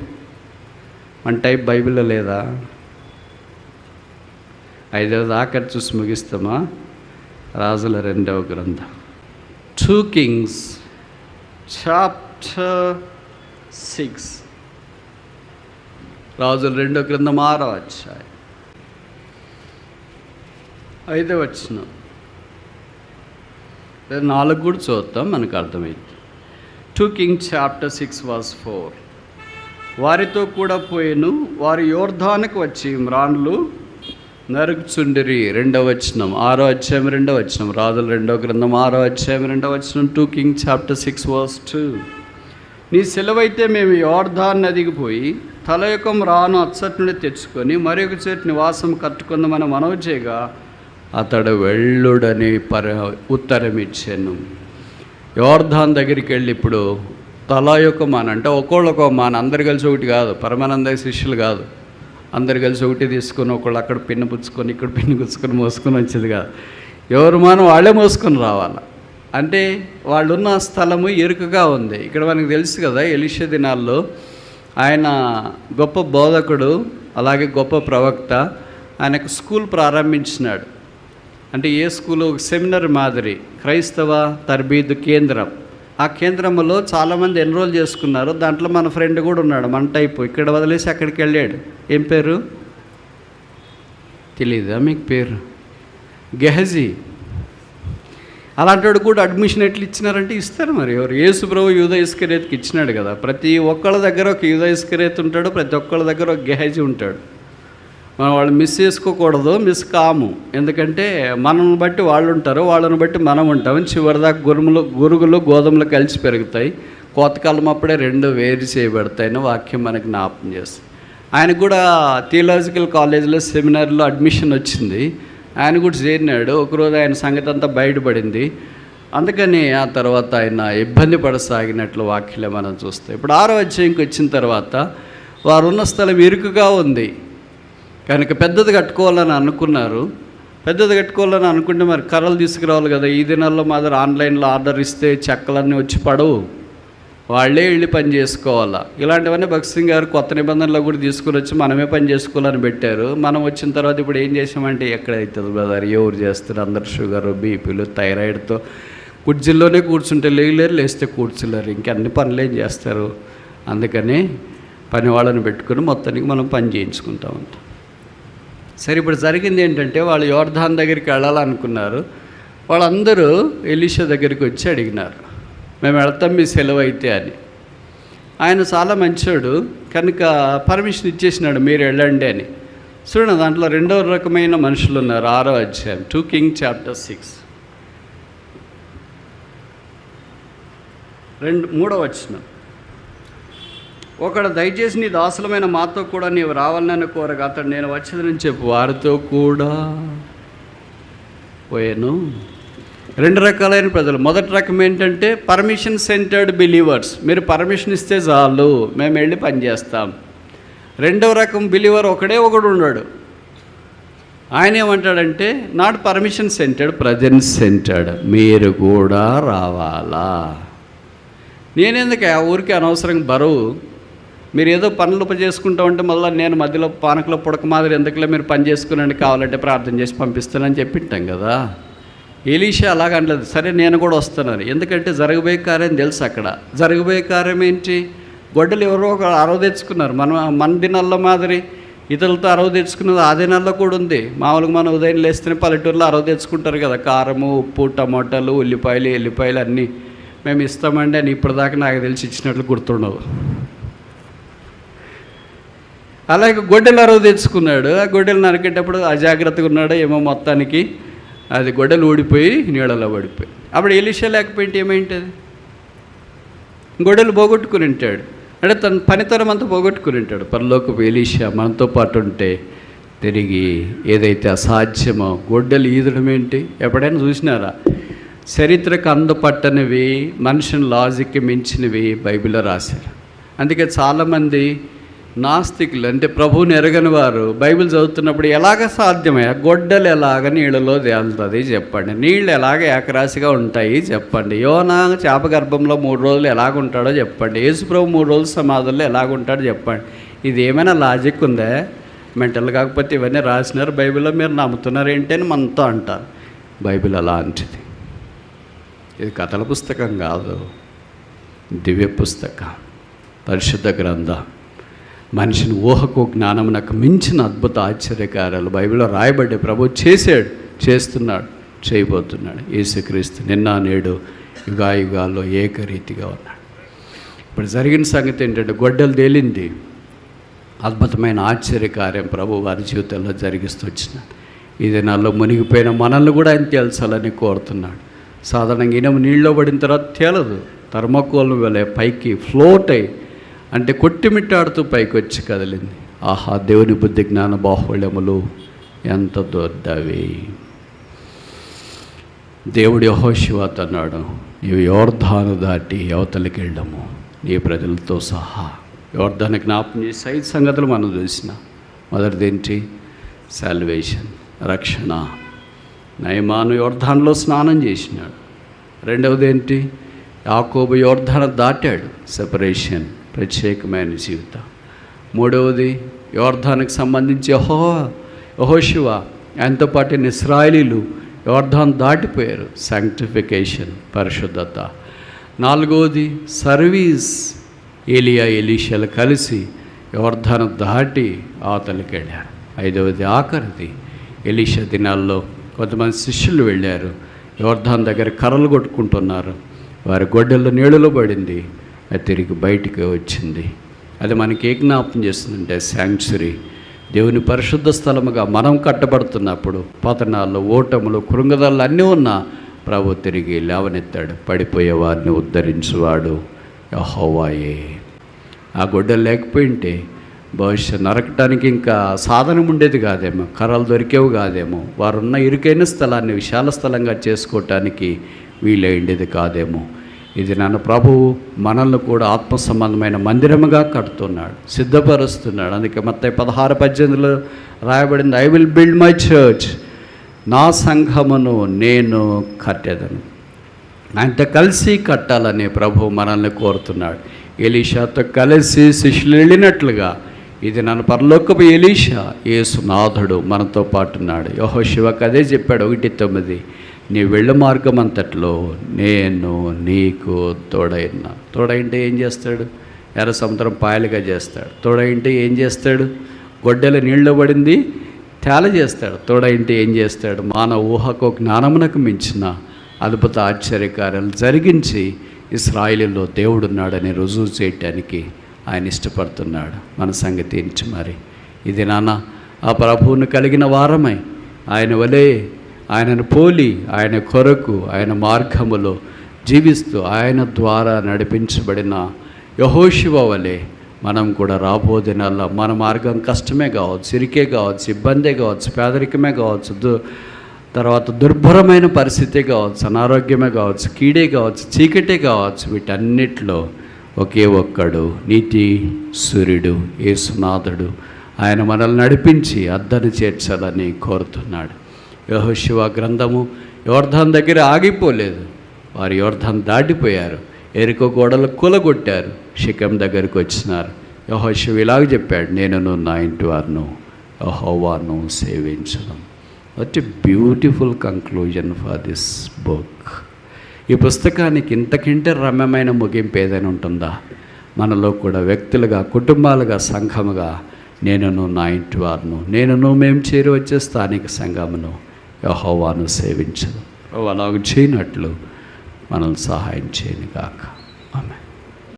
మన టైప్ బైబిల్లో లేదా? 5వ ఆఖరి చూసి ముగిస్తామా? రాజుల 2వ గ్రంథం 2 Kings chapter 6. రాజుల 2వ గ్రంథం 6వ అధ్యాయం 5వ వచనం. 4 కూడా చూద్దాం, మనకు అర్థమైంది. 2 Kings chapter 6 verse 4. వారితో కూడా పోయెను. వారు యోర్దానుకు వచ్చి మ్రాన్లు నరుకుచుండిరి. 2వ వచనం, 6వ అధ్యాయం 2వ వచనం, రాజుల 2వ గ్రంథం 6వ అధ్యాయం 2వ వచనం, 2 Kings chapter 6 verse 2. నీ సెలవైతే మేము యోర్దాన్ నదికి పోయి తల యొక్క మ్రాను అచ్చటి నుండి తెచ్చుకొని మరి ఒక చోటు నివాసం కట్టుకుందామని మనవి చేయగా అతడు వెళ్ళుడని ఉత్తరం ఇచ్చాను. యోర్దాన్ దగ్గరికి వెళ్ళి ఇప్పుడు తల యొక్క మాన అంటే ఒక్కొక్కళ్ళొక మాన, అందరు కలిసి ఒకటి కాదు, పరమానంద శిష్యులు కాదు, అందరు కలిసి ఒకటి తీసుకొని ఒకళ్ళు అక్కడ పిన్ను పుచ్చుకొని ఇక్కడ పిన్ను పుచ్చుకొని మోసుకొని వచ్చేది కాదు. ఎవరు మానం వాళ్ళే మోసుకొని రావాలి. అంటే వాళ్ళున్న స్థలము ఇరుకుగా ఉంది. ఇక్కడ మనకు తెలుసు కదా, ఎలీషా దినాల్లో ఆయన గొప్ప బోధకుడు, అలాగే గొప్ప ప్రవక్త. ఆయనకు స్కూల్ ప్రారంభించినాడు. అంటే ఏ స్కూలు? సెమినర్ మాదిరి, క్రైస్తవ తర్బీదు కేంద్రం. ఆ కేంద్రంలో చాలామంది ఎన్రోల్ చేసుకున్నారు. దాంట్లో మన ఫ్రెండ్ కూడా ఉన్నాడు, మన టైపు. ఇక్కడ వదిలేసి అక్కడికి వెళ్ళాడు. ఏం పేరు తెలీదా మీకు? పేరు గెహజీ. అలాంటి వాడు కూడా అడ్మిషన్ ఎట్లా ఇచ్చినారంటే ఇస్తారు. మరి ఎవరు? యేసు ప్రభు యూదా ఇస్కరియోతుకి ఇచ్చినాడు కదా. ప్రతి ఒక్కళ్ళ దగ్గర ఒక యూదా ఇస్కరియోతు ఉంటాడు, ప్రతి ఒక్కళ్ళ దగ్గర ఒక గెహజీ ఉంటాడు. మనం వాళ్ళు మిస్ చేసుకోకూడదు, మిస్ కాము. ఎందుకంటే మనల్ని బట్టి వాళ్ళు ఉంటారు, వాళ్ళని బట్టి మనం ఉంటాం. చివరిదాకా గురుగులు గోధుమలు కలిసి పెరుగుతాయి. కోతకాలం అప్పుడే 2 వేరు చేయబడతాయని వాక్యం మనకు జ్ఞాపకం చేస్తుంది. ఆయన కూడా థియలాజికల్ కాలేజీలో సెమినార్లో అడ్మిషన్ వచ్చింది. ఆయన కూడా చేరినాడు. ఒకరోజు ఆయన సంగతి అంతా బయటపడింది. అందుకని ఆ తర్వాత ఆయన ఇబ్బంది పడసాగినట్లు వాక్యలే మనం చూస్తాం. ఇప్పుడు 6వ అధ్యాయంకి వచ్చిన తర్వాత వారు ఉన్న స్థలం ఇరుకుగా ఉంది కనుక పెద్దది కట్టుకోవాలని అనుకున్నారు. పెద్దది కట్టుకోవాలని అనుకుంటే మరి కర్రలు తీసుకురావాలి కదా. ఈ దినాల్లో మాదిరి ఆన్లైన్లో ఆర్డర్ ఇస్తే చెక్కలన్నీ వచ్చి పడవు, వాళ్ళే వెళ్ళి పని చేసుకోవాలా. ఇలాంటివన్నీ భగత్ సింగ్ గారు కొత్త నిబంధనలు కూడా తీసుకుని వచ్చి మనమే పని చేసుకోవాలని పెట్టారు. మనం వచ్చిన తర్వాత ఇప్పుడు ఏం చేసామంటే ఎక్కడైతుంది బ్రదర్, ఎవరు చేస్తారు? అందరు షుగరు, బీపీలు, థైరాయిడ్తో కుర్చీల్లోనే కూర్చుంటే లేలేరు, లేస్తే కూర్చోలేరు, ఇంకన్ని పనులు ఏం చేస్తారు? అందుకని పని వాళ్ళని పెట్టుకుని మొత్తానికి మనం పని చేయించుకుంటా ఉంటాం. సరే, ఇప్పుడు జరిగింది ఏంటంటే వాళ్ళు యోర్దాన్ దగ్గరికి వెళ్ళాలనుకున్నారు. వాళ్ళందరూ ఎలీషా దగ్గరికి వచ్చి అడిగినారు, మేము వెళ్తాం మీ సెలవు అయితే అని. ఆయన చాలా మంచోడు కనుక పర్మిషన్ ఇచ్చేసినాడు, మీరు వెళ్ళండి అని. చూడండి, దాంట్లో 2వ రకమైన మనుషులు ఉన్నారు. 6వ అధ్యాయం 2 Kings chapter 6 3వ వచనం. ఒకడు దయచేసి నీ దాసులమైన మాతో కూడా నీవు రావాలని కోరగా అతడు నేను వచ్చేదని చెప్పు. వారితో కూడా పోయాను. 2 రకాలైన ప్రజలు. మొదటి రకం ఏంటంటే పర్మిషన్ సెంటర్డ్ బిలీవర్స్. మీరు పర్మిషన్ ఇస్తే చాలు, మేము వెళ్ళి పని చేస్తాం. 2వ రకం బిలీవర్ ఒకడు ఉన్నాడు. ఆయన ఏమంటాడంటే not permission centred, presence centred. మీరు కూడా రావాలా. నేనెందుకు ఆ ఊరికి అనవసరంగా బరువు, మీరు ఏదో పనులు చేసుకుంటా ఉంటే మళ్ళీ నేను మధ్యలో పానకలో పుడక మాదిరి ఎందుకులే, మీరు పని చేసుకునండి, కావాలంటే ప్రార్థన చేసి పంపిస్తానని చెప్పింటాం కదా. ఎలీషా అలాగనలేదు, సరే నేను కూడా వస్తున్నాను. ఎందుకంటే జరగబోయే కార్యం తెలుసు. అక్కడ జరగబోయే కార్యం ఏంటి? గొడ్డలు ఎవరో ఒక అరవ తెచ్చుకున్నారు. మన దినాల్లో మాదిరి ఇతరులతో అరవ తెచ్చుకున్నది ఆ దినాల్లో కూడా ఉంది. మామూలుగా మనం ఉదయం లేస్తేనే పల్లెటూరులో అరవ తెచ్చుకుంటారు కదా. కారము, ఉప్పు, టమాటాలు, ఉల్లిపాయలు, ఎల్లిపాయలు అన్నీ మేము ఇస్తామండి అని ఇప్పటిదాకా నాకు తెలిసి ఇచ్చినట్లు గుర్తుండవు. అలాగే గొడ్డెలు అరవ తెచ్చుకున్నాడు. ఆ గొడ్డెలు నరికేటప్పుడు అజాగ్రత్తగా ఉన్నాడు ఏమో, మొత్తానికి అది గొడ్డలు ఊడిపోయి నీళ్ళలో పడిపోయి. అప్పుడు ఎలీషా లేకపోయింటే ఏమైంటుంది? గొడ్డలు పోగొట్టుకుని ఉంటాడు. అంటే తన పనితనం అంతా పోగొట్టుకుని ఉంటాడు. పరలోకపు ఎలీషా మనతో పాటు ఉంటే తిరిగి ఏదైతే అసాధ్యమో గొడ్డలు ఈదడం ఏంటి? ఎప్పుడైనా చూసినారా? చరిత్రకు అందపట్టనివి, మనుషుని లాజిక్కి మించినవి బైబిల్లో రాశారు. అందుకే చాలామంది నాస్తికులు, అంటే ప్రభువుని ఎరగని వారు బైబిల్ చదువుతున్నప్పుడు ఎలాగ సాధ్యమయ్యా, గొడ్డలు ఎలాగ నీళ్ళలో తేలుతుంది చెప్పండి, నీళ్ళు ఎలాగ ఏకరాశిగా ఉంటాయి చెప్పండి, యోనా చేప గర్భంలో 3 రోజులు ఎలాగుంటాడో చెప్పండి, యేసు ప్రభు 3 రోజులు సమాధుల్లో ఎలాగుంటాడో చెప్పండి. ఇది ఏమైనా లాజిక్ ఉందా? మెంటల్ కాకపోతే ఇవన్నీ రాసినారు బైబిల్లో, మీరు నమ్ముతున్నారు ఏంటి అని మనతో అంటారు. బైబిల్ అలాంటిది. ఇది కథల పుస్తకం కాదు, దివ్య పుస్తకం, పరిశుద్ధ గ్రంథం. మనిషిని ఊహకు జ్ఞానమునకు మించిన అద్భుత ఆశ్చర్యకార్యాలు బైబిల్లో రాయబడ్డే. ప్రభు చేశాడు, చేస్తున్నాడు, చేయబోతున్నాడు. యేసుక్రీస్తు నిన్న నేడు యుగాయుగాల్లో ఏకరీతిగా ఉన్నాడు. ఇప్పుడు జరిగిన సంగతి ఏంటంటే గొడ్డలు తేలింది. అద్భుతమైన ఆశ్చర్యకార్యం ప్రభు వారి జీవితంలో జరిగిస్తూ వచ్చినాడు. ఈ దినాల్లో మునిగిపోయిన మనల్ని కూడా ఆయన తేల్చాలని కోరుతున్నాడు. సాధారణంగా ఇనుము నీళ్ళలో పడిన తర్వాత తేలదు, థర్మాకోల్ వలె పైకి ఫ్లోట్ అయ్యి అంటే కొట్టిమిట్టాడుతూ పైకి వచ్చి కదిలింది. ఆహా, దేవుని బుద్ధి జ్ఞాన బాహుళ్యములు ఎంత దొడ్డవి. దేవుడు యెహోషువతో అన్నాడు, నీవు యోర్దాను దాటి అవతలికి వెళ్ళము నీ ప్రజలతో సహా. యోర్దాను జ్ఞాపకం చేసి 5 సంగతులు మనం చూసిన. మొదటిది ఏంటి? సాల్వేషన్, రక్షణ. నయమాను యోర్దానులో స్నానం చేసినాడు. రెండవది ఏంటి? యాకోబు యోర్దాను దాటాడు, సెపరేషన్, ప్రత్యేకమైన జీవితం. మూడవది యోర్దానుకు సంబంధించి యెహోషువ ఆయనతో పాటు ఇశ్రాయేలీలు యోర్దాను దాటిపోయారు, శాంక్టిఫికేషన్, పరిశుద్ధత. నాలుగవది సర్వీస్, ఏలియా ఎలీషాలు కలిసి యోర్దాను దాటి అవతలికి వెళ్ళారు. ఐదవది ఆఖరిది ఎలీషా దినాల్లో కొంతమంది శిష్యులు వెళ్ళారు, యోర్దాను దగ్గర కర్రలు కొట్టుకుంటున్నారు, వారి గొడ్డల్లో నీళ్ళలో పడింది, అది తిరిగి బయటికి వచ్చింది. అది మనకి ఏ జ్ఞాపకం చేస్తుందంటే శాంక్చురీ, దేవుని పరిశుద్ధ స్థలముగా మనం కట్టబడుతున్నప్పుడు పతనాల్లో, ఓటములు, కృంగదాలు అన్నీ ఉన్నా ప్రభు తిరిగి లేవనెత్తాడు. పడిపోయే వారిని ఉద్ధరించువాడు యెహోవాయే. ఆ గొడ్డలు లేకపోయింటే బహుశా నరకటానికి ఇంకా సాధనం ఉండేది కాదేమో, కర్రలు దొరికేవి కాదేమో, వారున్న ఇరుకైన స్థలాన్ని విశాల స్థలంగా చేసుకోవటానికి వీలైండేది కాదేమో. ఇది నన్ను ప్రభువు మనల్ని కూడా ఆత్మ సంబంధమైన మందిరముగా కడుతున్నాడు, సిద్ధపరుస్తున్నాడు. అందుకే మత్తయి 16:18 రాయబడింది, I will build my church, నా సంఘమును నేను కట్టేదను. ఆయనతో కలిసి కట్టాలని ప్రభు మనల్ని కోరుతున్నాడు. ఎలీషాతో కలిసి శిష్యులు వెళ్ళినట్లుగా ఇది నన్ను పరలోకపు ఎలీషా, యేసునాథుడు మనతో పాటు ఉన్నాడు. యెహోషువకు అదే చెప్పాడు 1:9, నీ వెళ్ళ మార్గం అంతట్లో నేను నీకు తోడైనా. తోడైంటే ఏం చేస్తాడు? ఎర్ర సముద్రం పాయలుగా చేస్తాడు. తోడైంటే ఏం చేస్తాడు? గొడ్డెల నీళ్ళు పడింది తేల చేస్తాడు. తోడైంటే ఏం చేస్తాడు? మానవ ఊహకు జ్ఞానమునకు మించిన అద్భుత ఆశ్చర్యకార్యాలు జరిగించి ఇశ్రాయేలులో దేవుడున్నాడని రుజువు చేయటానికి ఆయన ఇష్టపడుతున్నాడు. మన సంగతి ఏంటి మరి? ఇది నాన్న ఆ ప్రభువును కలిగిన వారమై ఆయన వలె, ఆయనను పోలి, ఆయన కొరకు, ఆయన మార్గములో జీవిస్తూ ఆయన ద్వారా నడిపించబడిన యెహోషువ వలె మనం కూడా రాబో దినాల్లో మన మార్గం కష్టమే కావచ్చు, ఇరికే కావచ్చు, ఇబ్బందే కావచ్చు, పేదరికమే కావచ్చు, తర్వాత దుర్భరమైన పరిస్థితే కావచ్చు, అనారోగ్యమే కావచ్చు, కీడే కావచ్చు, చీకటే కావచ్చు, వీటన్నిటిలో ఒకే ఒక్కడు నీతి సూర్యుడు యేసునాథుడు ఆయన మనల్ని నడిపించి అద్దను చేర్చాలని కోరుతున్నాడు. యెహోషువ గ్రంథము యోర్దాను దగ్గర ఆగిపోలేదు, వారు యోర్దాను దాటిపోయారు, ఎరికో గోడలు కూలగొట్టారు, షికెం దగ్గరికి వచ్చినారు. యెహోషువ ఇలాగ చెప్పాడు, నేను నా ఇంటి వారిను యెహోవాను సేవించను. What a beautiful conclusion for this book. ఈ పుస్తకానికి ఇంతకంటే రమ్యమైన ముగింపు ఏదైనా ఉంటుందా? మనలో కూడా వ్యక్తులుగా, కుటుంబాలుగా, సంఘముగా నేనును నా ఇంటి వారును, నేనును మేము చేరి వచ్చే స్థానిక సంఘమును యెహోవాను సేవించదు. అలాగ చేయనట్లు మనల్ని సహాయం చేయను గాక.